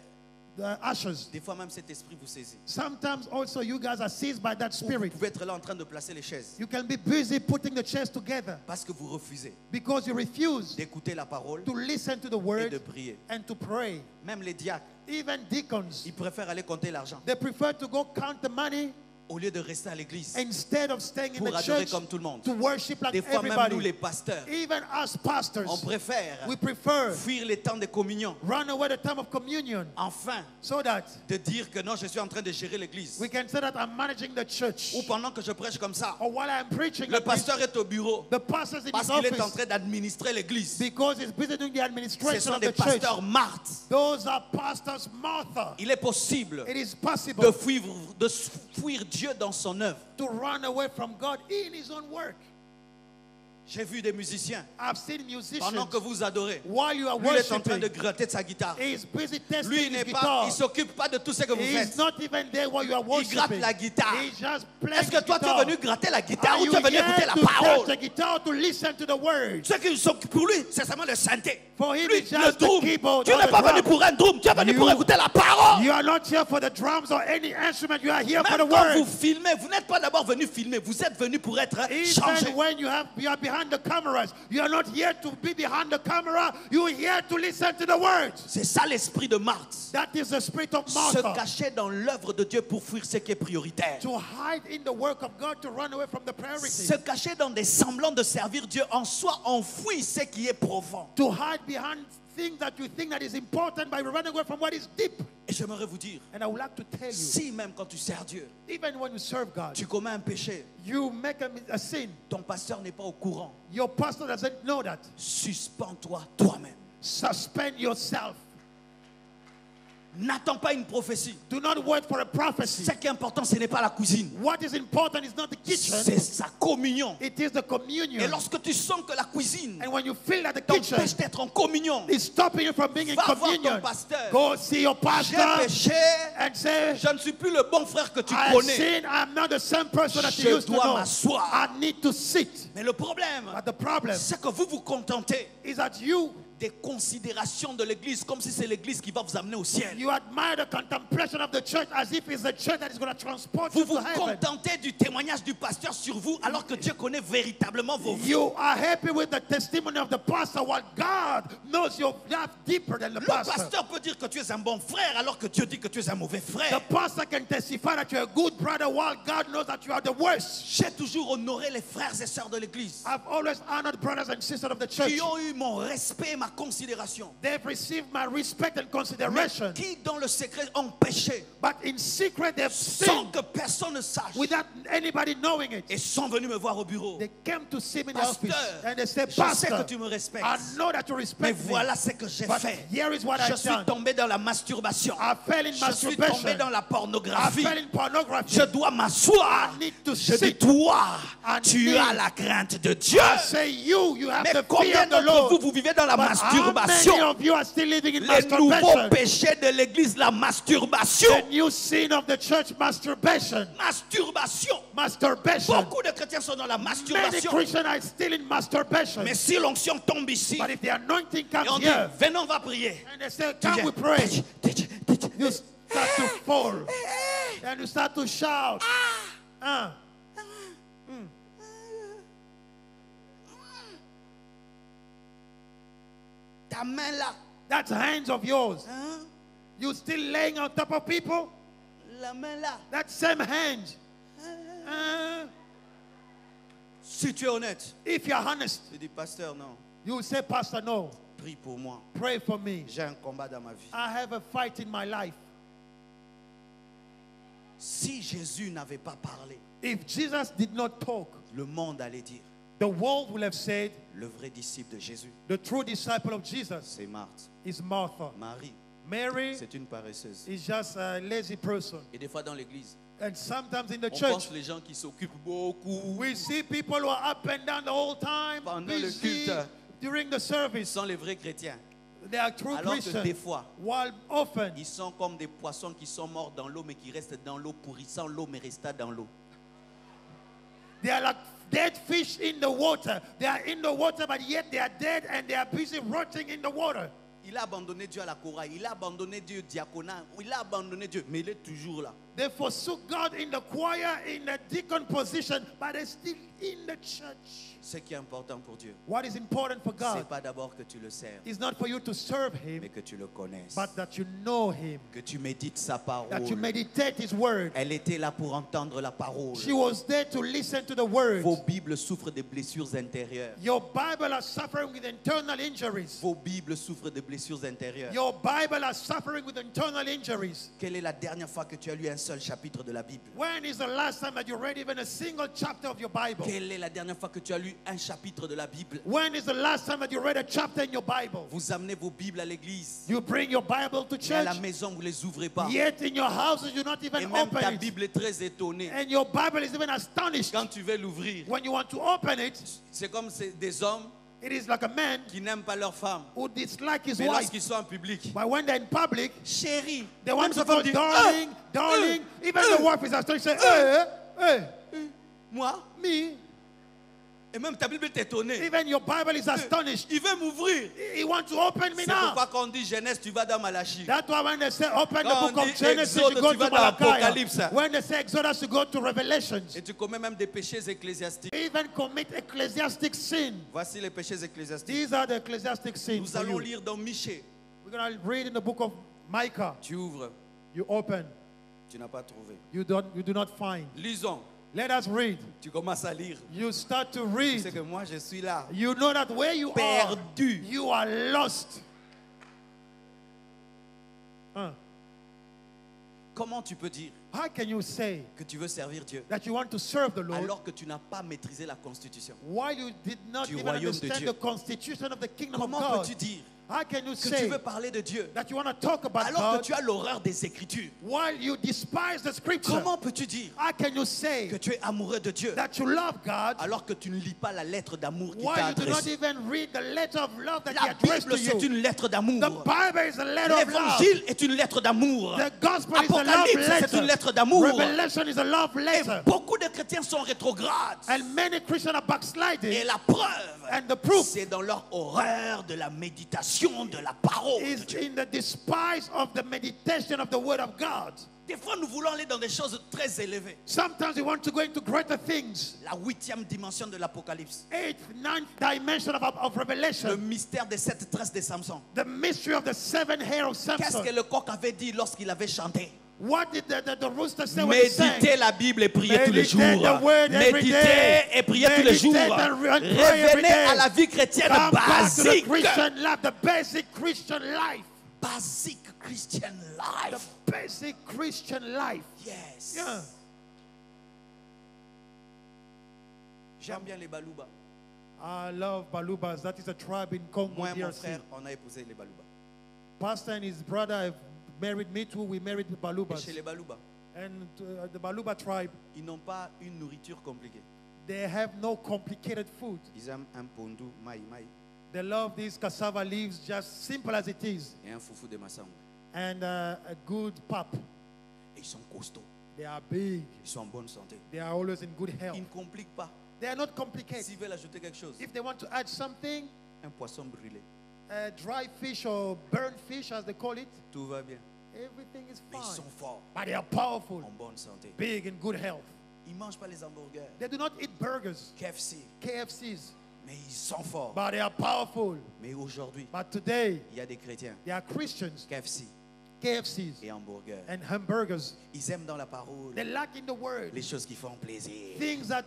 Speaker 2: The ushers.
Speaker 3: Des fois même cet esprit vous saisit.
Speaker 2: Sometimes also you guys are seized by that
Speaker 3: Ou vous
Speaker 2: spirit.
Speaker 3: pouvez être là en train de placer les chaises
Speaker 2: You can be busy putting the chairs together
Speaker 3: parce que vous refusez
Speaker 2: because you refuse
Speaker 3: d'écouter la parole
Speaker 2: to listen to the
Speaker 3: et de
Speaker 2: word
Speaker 3: prier.
Speaker 2: and to pray.
Speaker 3: Même les diacres,
Speaker 2: Even deacons,
Speaker 3: ils préfèrent aller compter l'argent
Speaker 2: they prefer to go count the money
Speaker 3: au lieu de rester à l'église
Speaker 2: instead of staying in
Speaker 3: pour
Speaker 2: the
Speaker 3: adorer
Speaker 2: church
Speaker 3: comme tout le monde.
Speaker 2: to worship like
Speaker 3: Des fois même nous les
Speaker 2: everybody.
Speaker 3: pasteurs,
Speaker 2: Even us pastors,
Speaker 3: on préfère
Speaker 2: we prefer
Speaker 3: fuir les temps de communion
Speaker 2: run away the time of communion
Speaker 3: afin
Speaker 2: so that
Speaker 3: de dire que non, je suis en train de gérer l'église.
Speaker 2: we can say that I'm managing the church.
Speaker 3: Ou pendant que je prêche comme ça,
Speaker 2: Or while I'm preaching,
Speaker 3: le pasteur est au bureau
Speaker 2: the pastor is in
Speaker 3: parce
Speaker 2: his
Speaker 3: qu'il est en
Speaker 2: office
Speaker 3: train d'administrer l'église.
Speaker 2: because he's busy doing the
Speaker 3: Ce
Speaker 2: administration
Speaker 3: sont
Speaker 2: of
Speaker 3: des
Speaker 2: the church.
Speaker 3: pasteurs Marthe.
Speaker 2: Those are pastors Martha.
Speaker 3: Il est possible
Speaker 2: It is
Speaker 3: de
Speaker 2: possible
Speaker 3: fuir Dieu dans son œuvre.
Speaker 2: to run away from God in his own work.
Speaker 3: J'ai vu des musiciens,
Speaker 2: I've seen musicians,
Speaker 3: pendant que vous adorez,
Speaker 2: while you are
Speaker 3: lui il est en train de
Speaker 2: worshiping,
Speaker 3: gratter de sa guitare.
Speaker 2: he's busy testing
Speaker 3: Lui,
Speaker 2: his
Speaker 3: il
Speaker 2: guitar.
Speaker 3: s'occupe pas de tout ce que vous
Speaker 2: He's
Speaker 3: faites.
Speaker 2: not even there while you are
Speaker 3: Il gratte
Speaker 2: worshiping.
Speaker 3: la guitare.
Speaker 2: He's just playing
Speaker 3: Est-ce que toi, tu es
Speaker 2: guitar.
Speaker 3: venu gratter la guitare
Speaker 2: Are
Speaker 3: ou
Speaker 2: you
Speaker 3: tu es venu
Speaker 2: here
Speaker 3: écouter la
Speaker 2: to touch
Speaker 3: parole?
Speaker 2: the guitar to listen to the words?
Speaker 3: Ce qui s'occupe pour lui, c'est seulement le synthé.
Speaker 2: For him,
Speaker 3: Lui,
Speaker 2: it's
Speaker 3: le
Speaker 2: just the
Speaker 3: drum.
Speaker 2: keyboard
Speaker 3: Tu
Speaker 2: or
Speaker 3: n'es
Speaker 2: the
Speaker 3: pas venu
Speaker 2: drum.
Speaker 3: pour un drum, tu es venu pour
Speaker 2: You-
Speaker 3: écouter la parole.
Speaker 2: You are not here for the drums or any instrument. You are here for the
Speaker 3: Même quand vous
Speaker 2: word.
Speaker 3: filmez, vous n'êtes pas d'abord venu filmer, vous êtes venu pour être changé.
Speaker 2: Even when you are behind the cameras, you are not here to be behind the camera. You are here to listen to the word.
Speaker 3: C'est ça l'esprit de Marthe.
Speaker 2: That is the spirit of
Speaker 3: Se
Speaker 2: Martha.
Speaker 3: cacher dans l'œuvre de Dieu pour fuir ce qui est prioritaire.
Speaker 2: To hide in the work of God, to run away from the priority.
Speaker 3: Se cacher dans des semblants de servir Dieu en soi enfouit ce qui est profond.
Speaker 2: To hide behind things that you think that is important by running away from what is deep.
Speaker 3: Et j'aimerais vous dire,
Speaker 2: And I would like to tell you,
Speaker 3: si même quand tu sers Dieu,
Speaker 2: even when you serve God,
Speaker 3: tu commets un péché,
Speaker 2: you make a sin.
Speaker 3: ton pasteur n'est pas au courant,
Speaker 2: Your pastor doesn't know that.
Speaker 3: suspends-toi toi-même.
Speaker 2: Suspend yourself.
Speaker 3: N'attends pas une prophétie.
Speaker 2: Do not wait for a prophecy.
Speaker 3: Ce qui est important, ce n'est pas la cuisine,
Speaker 2: What is important is not the kitchen.
Speaker 3: c'est sa communion.
Speaker 2: It is the
Speaker 3: Et
Speaker 2: communion.
Speaker 3: lorsque tu sens que la cuisine
Speaker 2: And when you feel that the kitchen
Speaker 3: t'empêche d'être en communion,
Speaker 2: is stopping you from being in
Speaker 3: Va voir
Speaker 2: communion,
Speaker 3: ton pasteur.
Speaker 2: go see your
Speaker 3: j'ai
Speaker 2: pastor
Speaker 3: péché,
Speaker 2: and say,
Speaker 3: je ne suis plus le bon frère que tu
Speaker 2: I
Speaker 3: connais.
Speaker 2: sin, I'm not the same person that
Speaker 3: Je
Speaker 2: you used to
Speaker 3: dois
Speaker 2: know.
Speaker 3: m'asseoir.
Speaker 2: I need to sit.
Speaker 3: Mais le problème,
Speaker 2: But the problem
Speaker 3: c'est que vous vous contentez
Speaker 2: is that you
Speaker 3: des considérations de l'église comme si c'est l'église qui va vous amener au ciel.
Speaker 2: admire the contemplation of the church as if it's the church that is going to transport
Speaker 3: Vous
Speaker 2: you
Speaker 3: vous
Speaker 2: to heaven.
Speaker 3: contentez du témoignage du pasteur sur vous alors que Dieu connaît véritablement vos vies.
Speaker 2: You are happy with the testimony of the pastor while God knows your life deeper than the
Speaker 3: Le
Speaker 2: pastor.
Speaker 3: pasteur peut dire que tu es un bon frère alors que Dieu dit que tu es un mauvais
Speaker 2: The
Speaker 3: frère.
Speaker 2: pastor can testify that you're a good brother while God knows that you are the worst.
Speaker 3: J'ai toujours honoré les frères et sœurs de l'église
Speaker 2: I've always honored brothers and sisters of the church.
Speaker 3: qui ont eu mon respect et ma considération.
Speaker 2: They've received my respect and
Speaker 3: Mais
Speaker 2: consideration.
Speaker 3: qui dans le secret ont péché
Speaker 2: But in secret, they've
Speaker 3: sans
Speaker 2: sinned
Speaker 3: que personne ne sache
Speaker 2: without anybody knowing it.
Speaker 3: et sont venus me voir au bureau.
Speaker 2: They came to see me in the
Speaker 3: Pasteur,
Speaker 2: office and they said,
Speaker 3: je sais
Speaker 2: Pastor,
Speaker 3: que tu me respectes,
Speaker 2: I know that you
Speaker 3: mais
Speaker 2: respect me.
Speaker 3: voilà ce que j'ai
Speaker 2: But
Speaker 3: fait.
Speaker 2: here is what
Speaker 3: Je
Speaker 2: I've
Speaker 3: suis
Speaker 2: done.
Speaker 3: tombé dans la masturbation.
Speaker 2: I fell in
Speaker 3: Je suis tombé
Speaker 2: masturbation.
Speaker 3: dans la
Speaker 2: I
Speaker 3: pornographie.
Speaker 2: fell in pornography.
Speaker 3: Je dois m'asseoir.
Speaker 2: I need to
Speaker 3: Je dis,
Speaker 2: sit.
Speaker 3: toi,
Speaker 2: I
Speaker 3: tu
Speaker 2: need-
Speaker 3: as la crainte de Dieu.
Speaker 2: I say you have
Speaker 3: Mais
Speaker 2: the
Speaker 3: combien
Speaker 2: fear of the
Speaker 3: d'entre
Speaker 2: Lord.
Speaker 3: vous, vous vivez dans la
Speaker 2: But how
Speaker 3: masturbation?
Speaker 2: many of you are still living in
Speaker 3: Les nouveaux
Speaker 2: masturbation?
Speaker 3: péchés de l'église, la masturbation.
Speaker 2: The new sin of the church, masturbation.
Speaker 3: Masturbation.
Speaker 2: Masturbation.
Speaker 3: Beaucoup de chrétiens sont dans la
Speaker 2: Many
Speaker 3: masturbation.
Speaker 2: Christians are still in masturbation.
Speaker 3: Mais si l'onction tombe ici,
Speaker 2: But if the anointing
Speaker 3: et on
Speaker 2: comes
Speaker 3: dit,
Speaker 2: here,
Speaker 3: venez, on va prier.
Speaker 2: and they say,
Speaker 3: Tu
Speaker 2: can
Speaker 3: viens.
Speaker 2: we pray? You start to fall.
Speaker 3: Eh,
Speaker 2: And you start to shout.
Speaker 3: Ta main là,
Speaker 2: That's hands of yours.
Speaker 3: hein?
Speaker 2: You still laying on top of people?
Speaker 3: La main là.
Speaker 2: That same hand.
Speaker 3: Si tu es honnête,
Speaker 2: If you're honest,
Speaker 3: tu dis, pasteur, non,
Speaker 2: you will say, Pastor, no,
Speaker 3: prie pour moi.
Speaker 2: pray for me.
Speaker 3: J'ai un combat dans ma vie.
Speaker 2: I have a fight in my life.
Speaker 3: Si Jésus n'avait pas parlé,
Speaker 2: If Jesus did not talk,
Speaker 3: le monde allait dire,
Speaker 2: the world will have said,
Speaker 3: le vrai disciple de Jésus,
Speaker 2: the true disciple of Jesus
Speaker 3: c'est Marthe.
Speaker 2: is Martha.
Speaker 3: Marie,
Speaker 2: Mary
Speaker 3: c'est une paresseuse.
Speaker 2: is just a lazy person.
Speaker 3: Et des fois dans l'église,
Speaker 2: And sometimes in the
Speaker 3: on
Speaker 2: church,
Speaker 3: pense les gens qui s'occupent beaucoup,
Speaker 2: we see people who are up and down the whole time,
Speaker 3: Pendant le
Speaker 2: busy
Speaker 3: culte.
Speaker 2: during the service.
Speaker 3: sont les vrais chrétiens.
Speaker 2: They are true
Speaker 3: Alors que
Speaker 2: Christians.
Speaker 3: des fois,
Speaker 2: While often
Speaker 3: ils sont comme des poissons qui sont morts dans l'eau, mais qui restent dans l'eau, pourrissant l'eau, mais restant dans l'eau.
Speaker 2: they are like dead fish in the water. They are in the water, but yet they are dead and they are busy rotting in the water.
Speaker 3: Il a abandonné Dieu à la chorale, il a abandonné Dieu au diaconat, il a abandonné Dieu, mais il est toujours là.
Speaker 2: They forsook God in the choir, in the deacon position, but they're still in the church.
Speaker 3: Ce qui est important pour Dieu,
Speaker 2: What is important for
Speaker 3: c'est
Speaker 2: God
Speaker 3: pas d'abord que tu le sers,
Speaker 2: is not for you to serve
Speaker 3: mais
Speaker 2: Him,
Speaker 3: que tu le connaisses,
Speaker 2: but that you know Him,
Speaker 3: que tu médites sa
Speaker 2: that you
Speaker 3: parole.
Speaker 2: meditate His word.
Speaker 3: Elle était là pour entendre la parole.
Speaker 2: She was there to listen to the word.
Speaker 3: Vos Bibles souffrent de blessures intérieures.
Speaker 2: Your Bible are suffering with internal injuries.
Speaker 3: Vos Bibles souffrent de blessures intérieures.
Speaker 2: Your Bible are suffering with internal injuries.
Speaker 3: Quelle est la dernière fois que tu as lu un seul chapitre de la Bible?
Speaker 2: When is the last time that you read even a single chapter of your Bible?
Speaker 3: Quelle est la dernière fois que tu as lu un chapitre de la Bible?
Speaker 2: When is the last time that you read a chapter in your Bible?
Speaker 3: Vous amenez vos Bibles à l'église,
Speaker 2: You bring your Bible to
Speaker 3: mais à la
Speaker 2: church,
Speaker 3: maison vous les ouvrez pas.
Speaker 2: yet in your houses you not
Speaker 3: Et
Speaker 2: even
Speaker 3: même ta
Speaker 2: open it.
Speaker 3: Bible est très étonnée.
Speaker 2: And your Bible is even astonished.
Speaker 3: Quand tu veux l'ouvrir,
Speaker 2: When you want to open it,
Speaker 3: c'est comme des hommes
Speaker 2: it is like a man
Speaker 3: qui n'aiment pas leur femme.
Speaker 2: who dislike his
Speaker 3: Mais
Speaker 2: wife.
Speaker 3: lorsqu'ils sont en public,
Speaker 2: But when they're in public,
Speaker 3: chérie,
Speaker 2: they want
Speaker 3: même
Speaker 2: to
Speaker 3: sa femme
Speaker 2: go
Speaker 3: dit,
Speaker 2: darling, darling. Even the wife is astonished. Say, hey,
Speaker 3: moi,
Speaker 2: me.
Speaker 3: Et même ta Bible est étonnée.
Speaker 2: Even your Bible is astonished.
Speaker 3: Il veut m'ouvrir.
Speaker 2: He wants to open me
Speaker 3: C'est
Speaker 2: now.
Speaker 3: pourquoi quand on dit Genèse, tu vas dans Malachie.
Speaker 2: That's why when they say open the
Speaker 3: Quand
Speaker 2: book
Speaker 3: on
Speaker 2: of
Speaker 3: dit
Speaker 2: Genesis,
Speaker 3: Exode,
Speaker 2: you go
Speaker 3: tu
Speaker 2: to
Speaker 3: vas dans l'Apocalypse.
Speaker 2: Malachi. When they say Exodus, you go to Revelations.
Speaker 3: Et tu commets même des péchés ecclésiastiques.
Speaker 2: Even commit ecclesiastic sin.
Speaker 3: Voici les péchés ecclésiastiques.
Speaker 2: These are the ecclesiastic sins.
Speaker 3: Nous
Speaker 2: For
Speaker 3: allons
Speaker 2: you.
Speaker 3: lire dans Michée.
Speaker 2: We're going to read in the book of Micah.
Speaker 3: Tu ouvres,
Speaker 2: You open.
Speaker 3: tu n'as pas trouvé.
Speaker 2: You do not find.
Speaker 3: Lisons.
Speaker 2: Let us read.
Speaker 3: Tu commences à lire.
Speaker 2: You start to
Speaker 3: Tu sais
Speaker 2: read.
Speaker 3: que moi je suis là.
Speaker 2: You know that where you are,
Speaker 3: Perdu.
Speaker 2: you are lost.
Speaker 3: Comment tu peux dire
Speaker 2: How can you say
Speaker 3: que tu veux servir Dieu
Speaker 2: that you want to serve the Lord
Speaker 3: alors que tu n'as pas maîtrisé la constitution?
Speaker 2: while you did not
Speaker 3: Du
Speaker 2: even
Speaker 3: royaume de
Speaker 2: understand
Speaker 3: Dieu.
Speaker 2: the constitution of the kingdom of
Speaker 3: Comment
Speaker 2: God?
Speaker 3: peux-tu dire
Speaker 2: How can you
Speaker 3: que tu
Speaker 2: say
Speaker 3: veux parler de Dieu
Speaker 2: that you want to talk about
Speaker 3: alors que
Speaker 2: God
Speaker 3: tu as l'horreur des Écritures?
Speaker 2: while you despise the scripture?
Speaker 3: Comment peux-tu dire
Speaker 2: How can you say
Speaker 3: que tu es amoureux de Dieu
Speaker 2: that you love God
Speaker 3: alors que tu ne lis pas la lettre d'amour qui t'a
Speaker 2: while you do not
Speaker 3: adressée?
Speaker 2: even read the letter of love that he
Speaker 3: La
Speaker 2: addressed
Speaker 3: Bible,
Speaker 2: to
Speaker 3: c'est
Speaker 2: you?
Speaker 3: une lettre d'amour.
Speaker 2: The Bible is a letter of love.
Speaker 3: L'évangile est une lettre d'amour.
Speaker 2: The gospel is a love
Speaker 3: Apocalypse, c'est une
Speaker 2: letter.
Speaker 3: lettre d'amour.
Speaker 2: Revelation is a love
Speaker 3: Et
Speaker 2: letter.
Speaker 3: beaucoup de chrétiens sont rétrogrades.
Speaker 2: And many Christians are
Speaker 3: Et
Speaker 2: backsliding.
Speaker 3: la preuve,
Speaker 2: And the proof
Speaker 3: c'est dans leur horreur de la méditation de la parole de
Speaker 2: is
Speaker 3: Dieu.
Speaker 2: in the despise of the meditation of the word of God.
Speaker 3: Des fois, nous voulons aller dans des choses très élevées.
Speaker 2: Sometimes we want to go into greater things.
Speaker 3: La 8e dimension de l'Apocalypse.
Speaker 2: 8th, 9th dimension of
Speaker 3: Le
Speaker 2: Revelation.
Speaker 3: mystère des 7 tresses de Samson.
Speaker 2: The mystery of the 7 hair of
Speaker 3: Qu'est-ce que
Speaker 2: Samson.
Speaker 3: le coq avait dit lorsqu'il avait chanté?
Speaker 2: What did the rooster say when he sang?
Speaker 3: Méditez la Bible et priez tous les jours.
Speaker 2: Meditate the word every
Speaker 3: Méditez
Speaker 2: day.
Speaker 3: et priez tous les jours.
Speaker 2: Meditate and pray every
Speaker 3: Revenez
Speaker 2: day.
Speaker 3: à la vie chrétienne
Speaker 2: Come back to the
Speaker 3: basique.
Speaker 2: Christian life, the basic Christian life.
Speaker 3: Basic Christian
Speaker 2: The
Speaker 3: life.
Speaker 2: basic Christian life.
Speaker 3: Yes.
Speaker 2: Yeah.
Speaker 3: J'aime bien les Baluba.
Speaker 2: I love Balubas. That is a tribe in Congo,
Speaker 3: Moi et mon
Speaker 2: DRC.
Speaker 3: frère, on a épousé les Baluba.
Speaker 2: Pastor and his brother have married me too. We married the
Speaker 3: Et
Speaker 2: Balubas.
Speaker 3: chez les Baluba,
Speaker 2: And the Baluba tribe,
Speaker 3: ils n'ont pas une nourriture compliquée.
Speaker 2: they have no complicated food.
Speaker 3: Ils aiment un pondu, maï maï,
Speaker 2: They love these cassava leaves just simple as it is.
Speaker 3: et un foufou de massang.
Speaker 2: And a good pap.
Speaker 3: Et ils sont costauds.
Speaker 2: They are big.
Speaker 3: Ils sont en bonne santé.
Speaker 2: They are always in good
Speaker 3: Ils
Speaker 2: health.
Speaker 3: ne compliquent pas.
Speaker 2: They are not complicated.
Speaker 3: S'ils veulent ajouter quelque chose,
Speaker 2: If they want to add something,
Speaker 3: un poisson brûlé,
Speaker 2: dry fish or burnt fish as they call it,
Speaker 3: tout va bien.
Speaker 2: everything is
Speaker 3: Mais ils
Speaker 2: fine.
Speaker 3: sont forts,
Speaker 2: But they are powerful,
Speaker 3: en bonne santé.
Speaker 2: big in good health.
Speaker 3: Ils ne mangent pas les hamburgers,
Speaker 2: They do not eat burgers,
Speaker 3: KFC,
Speaker 2: KFCs,
Speaker 3: mais ils sont forts.
Speaker 2: but they are powerful.
Speaker 3: Mais aujourd'hui,
Speaker 2: But today,
Speaker 3: il y a des chrétiens,
Speaker 2: they are Christians,
Speaker 3: KFC
Speaker 2: KFCs
Speaker 3: et hamburgers.
Speaker 2: and hamburgers.
Speaker 3: Ils aiment dans la parole
Speaker 2: They lack in the word
Speaker 3: les choses qui font plaisir.
Speaker 2: things that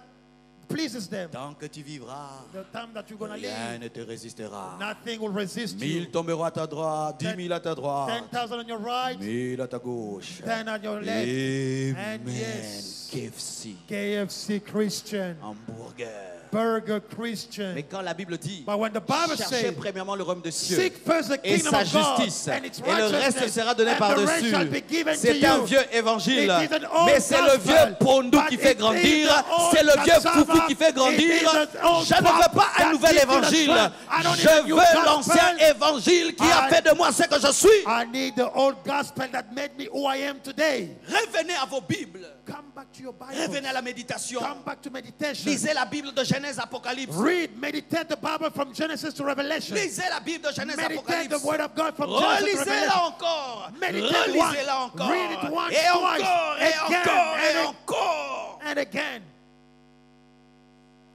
Speaker 2: pleases them.
Speaker 3: Tant que tu vivras,
Speaker 2: The time that you're gonna
Speaker 3: rien
Speaker 2: live,
Speaker 3: ne te résistera.
Speaker 2: nothing will resist
Speaker 3: 1000
Speaker 2: you.
Speaker 3: tomberont à ta droite, 10 000 à ta droite,
Speaker 2: 10,000 on your right,
Speaker 3: 1000 à ta gauche.
Speaker 2: 10 on your left.
Speaker 3: Amen.
Speaker 2: And yes.
Speaker 3: KFC,
Speaker 2: KFC Christian,
Speaker 3: hamburger.
Speaker 2: burger Christian.
Speaker 3: Mais quand la Bible dit,
Speaker 2: But when the Bible
Speaker 3: cherchez
Speaker 2: says,
Speaker 3: premièrement le royaume de cieux
Speaker 2: seek first the
Speaker 3: et
Speaker 2: kingdom
Speaker 3: sa
Speaker 2: of God
Speaker 3: justice,
Speaker 2: and its
Speaker 3: et le reste
Speaker 2: righteousness,
Speaker 3: sera donné
Speaker 2: and the rest shall be
Speaker 3: par-dessus.
Speaker 2: given to
Speaker 3: C'est un
Speaker 2: you.
Speaker 3: vieux évangile,
Speaker 2: It is an old
Speaker 3: mais c'est le
Speaker 2: gospel,
Speaker 3: vieux pondu
Speaker 2: but
Speaker 3: qui
Speaker 2: it
Speaker 3: fait
Speaker 2: is
Speaker 3: grandir,
Speaker 2: the old
Speaker 3: c'est le vieux
Speaker 2: cassava,
Speaker 3: foufou qui fait
Speaker 2: it
Speaker 3: grandir.
Speaker 2: is the old
Speaker 3: Je ne veux
Speaker 2: pop
Speaker 3: pas un
Speaker 2: that
Speaker 3: nouvel
Speaker 2: gives you the
Speaker 3: évangile,
Speaker 2: strength. I don't need
Speaker 3: je
Speaker 2: a new
Speaker 3: veux l'ancien
Speaker 2: gospel.
Speaker 3: évangile qui a
Speaker 2: I-
Speaker 3: fait de moi ce que je suis.
Speaker 2: I need the old gospel that made me who I am today.
Speaker 3: Revenez à vos Bibles,
Speaker 2: Come back to your Bible.
Speaker 3: revenez à la méditation,
Speaker 2: Come back to meditation.
Speaker 3: lisez la Bible de Genèse Apocalypse,
Speaker 2: Read, meditate the Bible from Genesis to Revelation.
Speaker 3: lisez la Bible de Genèse
Speaker 2: Meditate
Speaker 3: Apocalypse.
Speaker 2: the word of God from Genesis to
Speaker 3: Relisez-la
Speaker 2: Revelation.
Speaker 3: encore.
Speaker 2: Meditate
Speaker 3: Relisez-la
Speaker 2: once.
Speaker 3: encore.
Speaker 2: Read it once,
Speaker 3: Et
Speaker 2: twice,
Speaker 3: encore, et
Speaker 2: again,
Speaker 3: encore, et
Speaker 2: and
Speaker 3: encore.
Speaker 2: And again.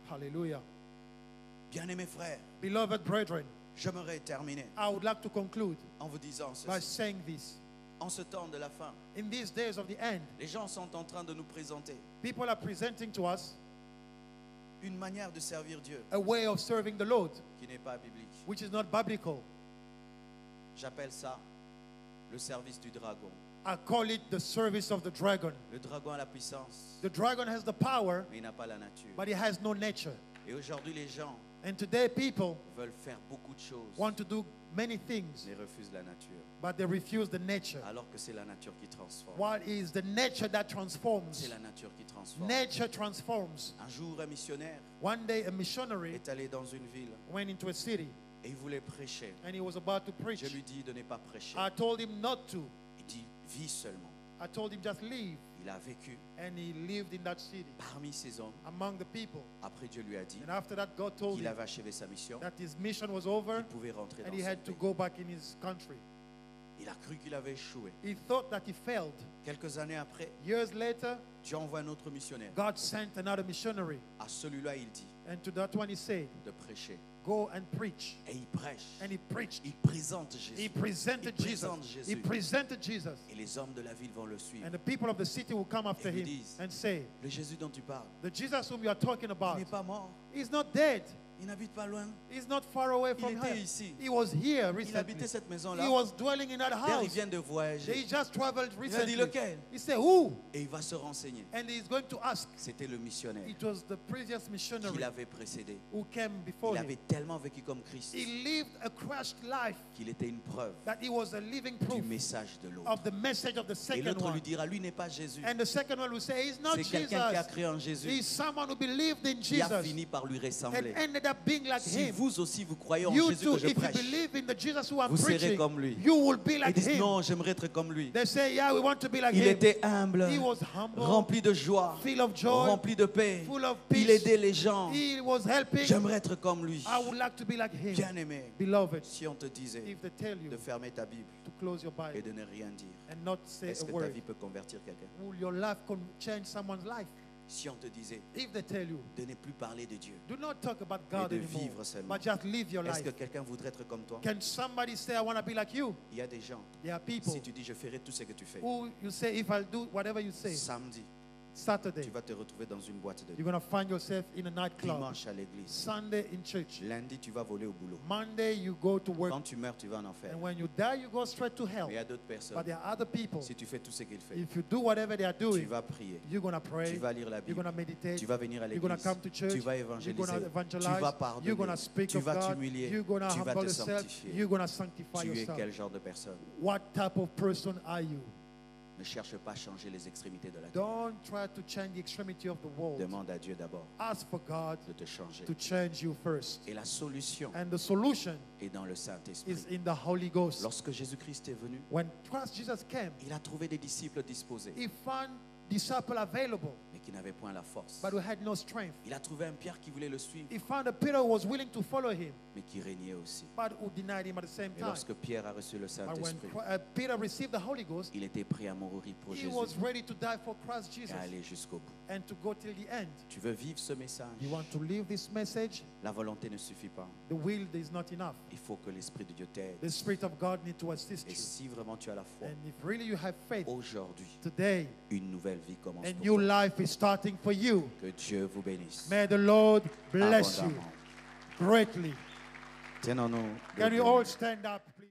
Speaker 2: Hallelujah.
Speaker 3: Bien-aimés frères,
Speaker 2: Beloved brethren,
Speaker 3: j'aimerais terminer
Speaker 2: I would like to conclude
Speaker 3: en vous disant
Speaker 2: by
Speaker 3: ceci.
Speaker 2: saying this.
Speaker 3: En ce temps de la fin,
Speaker 2: In these days of the end,
Speaker 3: les gens sont en train de nous présenter
Speaker 2: people are presenting to us
Speaker 3: une manière de servir Dieu
Speaker 2: a way of serving the Lord,
Speaker 3: qui n'est pas biblique.
Speaker 2: which is not biblical.
Speaker 3: J'appelle ça le service du dragon.
Speaker 2: I call it the service of the dragon.
Speaker 3: Le dragon a la puissance,
Speaker 2: The dragon has the power,
Speaker 3: mais il n'a pas la nature.
Speaker 2: but he has no nature.
Speaker 3: Et aujourd'hui, les gens
Speaker 2: And today people
Speaker 3: veulent faire beaucoup de choses,
Speaker 2: want to do many things,
Speaker 3: mais refusent la nature,
Speaker 2: but they refuse the nature.
Speaker 3: alors que c'est la nature qui transforme.
Speaker 2: What is the nature that
Speaker 3: C'est
Speaker 2: transforms?
Speaker 3: la nature qui transforme.
Speaker 2: Nature transforms.
Speaker 3: Un jour, un missionnaire
Speaker 2: One day a missionary
Speaker 3: est allé dans une ville
Speaker 2: went into a city
Speaker 3: et il voulait prêcher.
Speaker 2: and he was about to preach.
Speaker 3: Je lui dis de ne pas prêcher.
Speaker 2: I told him not to.
Speaker 3: Il dit, vis seulement.
Speaker 2: I told him just leave.
Speaker 1: Il a vécu
Speaker 2: and he lived in that city
Speaker 1: parmi ces hommes.
Speaker 2: among the people.
Speaker 1: Après, Dieu lui a dit
Speaker 2: And after that, God told
Speaker 1: qu'il
Speaker 2: him
Speaker 1: avait achevé sa mission,
Speaker 2: that his mission was over
Speaker 1: qu'il pouvait rentrer
Speaker 2: and
Speaker 1: dans
Speaker 2: he
Speaker 1: son
Speaker 2: had to
Speaker 1: pays.
Speaker 2: go back in his country.
Speaker 1: Il a cru qu'il avait échoué.
Speaker 2: He thought that he failed.
Speaker 1: Quelques années après,
Speaker 2: Years later,
Speaker 1: Dieu envoie un autre missionnaire.
Speaker 2: God sent another missionary.
Speaker 1: À celui-là, il dit
Speaker 2: And to that one he said,
Speaker 1: de prêcher.
Speaker 2: go and preach.
Speaker 1: Et il prêche.
Speaker 2: And he preached.
Speaker 1: Il présente Jésus.
Speaker 2: He presented
Speaker 1: Il
Speaker 2: Jesus.
Speaker 1: présente Jésus.
Speaker 2: He presented Jesus.
Speaker 1: Et les hommes de la ville vont le suivre.
Speaker 2: And the people of the city will come after
Speaker 1: Et lui
Speaker 2: him
Speaker 1: disent,
Speaker 2: and say,
Speaker 1: le Jésus dont tu parles,
Speaker 2: the Jesus whom you are talking
Speaker 1: il
Speaker 2: about,
Speaker 1: n'est pas mort.
Speaker 2: he's not dead.
Speaker 1: Il n'habite pas loin.
Speaker 2: He's not far away
Speaker 1: Il
Speaker 2: from
Speaker 1: était
Speaker 2: here.
Speaker 1: ici.
Speaker 2: He was here
Speaker 1: Il
Speaker 2: recently.
Speaker 1: habitait cette maison-là.
Speaker 2: He was dwelling in that
Speaker 1: D'ailleurs, il
Speaker 2: house.
Speaker 1: vient de
Speaker 2: He
Speaker 1: voyager.
Speaker 2: just traveled
Speaker 1: Il a dit
Speaker 2: recently.
Speaker 1: lequel?
Speaker 2: He said, who?
Speaker 1: Et il va se renseigner.
Speaker 2: And he's going to ask.
Speaker 1: C'était le missionnaire
Speaker 2: It was the previous
Speaker 1: qui
Speaker 2: missionary
Speaker 1: l'avait précédé.
Speaker 2: who came before
Speaker 1: Il
Speaker 2: him.
Speaker 1: avait tellement vécu comme Christ
Speaker 2: He lived a crushed life
Speaker 1: qu'il était une preuve
Speaker 2: that he was a living
Speaker 1: du
Speaker 2: proof
Speaker 1: message de l'autre.
Speaker 2: of the message of the
Speaker 1: Et
Speaker 2: second
Speaker 1: l'autre lui
Speaker 2: one.
Speaker 1: dira, lui n'est pas Jésus.
Speaker 2: And the second one will say, he's not
Speaker 1: C'est quelqu'un qui a
Speaker 2: Jesus.
Speaker 1: cru en Jésus.
Speaker 2: He's someone who believed in
Speaker 1: Qui a
Speaker 2: Jesus
Speaker 1: fini par lui
Speaker 2: and
Speaker 1: ressembler.
Speaker 2: ended up being like
Speaker 1: Si
Speaker 2: him.
Speaker 1: vous aussi vous croyez en
Speaker 2: You
Speaker 1: Jésus
Speaker 2: too,
Speaker 1: que je
Speaker 2: if you
Speaker 1: prêche,
Speaker 2: believe in the Jesus who I'm
Speaker 1: vous serez
Speaker 2: preaching,
Speaker 1: comme lui.
Speaker 2: you will be
Speaker 1: Ils
Speaker 2: like
Speaker 1: disent
Speaker 2: him.
Speaker 1: non, j'aimerais être comme lui.
Speaker 2: They say, yeah, we want to be like
Speaker 1: Il
Speaker 2: him.
Speaker 1: était humble,
Speaker 2: He was humble,
Speaker 1: rempli de joie,
Speaker 2: full of joy,
Speaker 1: rempli de paix.
Speaker 2: full of
Speaker 1: Il
Speaker 2: peace.
Speaker 1: aidait les gens.
Speaker 2: He was helping.
Speaker 1: J'aimerais être comme lui.
Speaker 2: I would like to be like him.
Speaker 1: Bien aimé,
Speaker 2: Beloved,
Speaker 1: si on te disait
Speaker 2: if they tell you
Speaker 1: de fermer ta Bible
Speaker 2: to close your
Speaker 1: et
Speaker 2: Bible
Speaker 1: de ne rien dire,
Speaker 2: and not say
Speaker 1: est-ce
Speaker 2: a
Speaker 1: que ta
Speaker 2: word,
Speaker 1: vie peut convertir quelqu'un?
Speaker 2: will your life change someone's life?
Speaker 1: Si on te disait
Speaker 2: If they tell you,
Speaker 1: de ne plus parler de Dieu,
Speaker 2: do not talk about God
Speaker 1: de
Speaker 2: anymore,
Speaker 1: vivre seulement.
Speaker 2: but just live your
Speaker 1: est-ce
Speaker 2: life.
Speaker 1: que quelqu'un voudrait être comme toi?
Speaker 2: Can somebody say, I want to be like you?
Speaker 1: Il y a des gens,
Speaker 2: There are people
Speaker 1: si tu dis je ferai tout ce que tu fais,
Speaker 2: who you say, if I'll do whatever you say,
Speaker 1: samedi,
Speaker 2: Saturday,
Speaker 1: tu vas te retrouver dans une boîte de nuit.
Speaker 2: you're going to find yourself in a nightclub.
Speaker 1: Dimanche à l'église.
Speaker 2: Sunday in church.
Speaker 1: Lundi, tu vas voler au boulot.
Speaker 2: Monday, you go to work.
Speaker 1: Quand tu meurs, tu vas en enfer.
Speaker 2: And when you die, you go straight to hell.
Speaker 1: Mais il y a d'autres personnes.
Speaker 2: But there are other people.
Speaker 1: Si tu fais tout ce qu'il fait,
Speaker 2: If you do whatever they are
Speaker 1: tu
Speaker 2: doing,
Speaker 1: vas prier,
Speaker 2: you're going to pray.
Speaker 1: tu vas lire la
Speaker 2: You're
Speaker 1: Bible,
Speaker 2: going to meditate.
Speaker 1: tu vas venir à
Speaker 2: You're going to
Speaker 1: l'église,
Speaker 2: come to church.
Speaker 1: tu vas
Speaker 2: You're going to
Speaker 1: évangéliser, tu
Speaker 2: evangelize.
Speaker 1: vas pardonner,
Speaker 2: You're going to speak
Speaker 1: tu
Speaker 2: of
Speaker 1: vas
Speaker 2: God.
Speaker 1: t'humilier,
Speaker 2: You're going to
Speaker 1: tu vas
Speaker 2: humble
Speaker 1: te
Speaker 2: yourself.
Speaker 1: sanctifier.
Speaker 2: You're going to sanctify
Speaker 1: Tu es
Speaker 2: yourself.
Speaker 1: quel genre de personne?
Speaker 2: What type of person are you?
Speaker 1: Ne cherche pas à changer les extrémités de la terre.
Speaker 2: Don't try to change the extremity of the world.
Speaker 1: Demande à Dieu d'abord
Speaker 2: Ask for God
Speaker 1: de te changer.
Speaker 2: to change you first.
Speaker 1: Et la solution
Speaker 2: And the solution
Speaker 1: est dans le Saint-Esprit.
Speaker 2: is in the Holy Ghost.
Speaker 1: Lorsque Jésus-Christ est venu,
Speaker 2: When Christ Jesus came,
Speaker 1: il a trouvé des disciples disposés,
Speaker 2: he found disciples available,
Speaker 1: mais qui n'avaient point la force.
Speaker 2: but who had no strength.
Speaker 1: Il a trouvé un Pierre qui voulait le suivre,
Speaker 2: He found a Peter who was willing to follow him,
Speaker 1: mais qui régnait aussi.
Speaker 2: but who denied him at the same
Speaker 1: Et
Speaker 2: time.
Speaker 1: lorsque Pierre a reçu le
Speaker 2: But when
Speaker 1: Saint-Esprit,
Speaker 2: Peter received the Holy Ghost,
Speaker 1: il était prêt à mourir pour
Speaker 2: he
Speaker 1: Jésus
Speaker 2: was ready to die for Christ
Speaker 1: et
Speaker 2: Jesus
Speaker 1: à aller jusqu'au bout.
Speaker 2: and to go till the end.
Speaker 1: Tu veux vivre ce message?
Speaker 2: You want to live this message?
Speaker 1: La volonté ne suffit pas.
Speaker 2: The will is not enough.
Speaker 1: Il faut que l'Esprit de Dieu t'aide.
Speaker 2: The Spirit of God needs to assist
Speaker 1: Et
Speaker 2: you.
Speaker 1: si vraiment tu as la foi,
Speaker 2: And if really you have faith,
Speaker 1: aujourd'hui,
Speaker 2: today
Speaker 1: une nouvelle vie commence
Speaker 2: a
Speaker 1: pour
Speaker 2: new
Speaker 1: toi.
Speaker 2: life is starting for you.
Speaker 1: Que Dieu vous bénisse.
Speaker 2: May the Lord bless you
Speaker 1: Abondamment.
Speaker 2: greatly.
Speaker 1: Tenons-nous
Speaker 2: Can we
Speaker 1: debout.
Speaker 2: all stand up, please?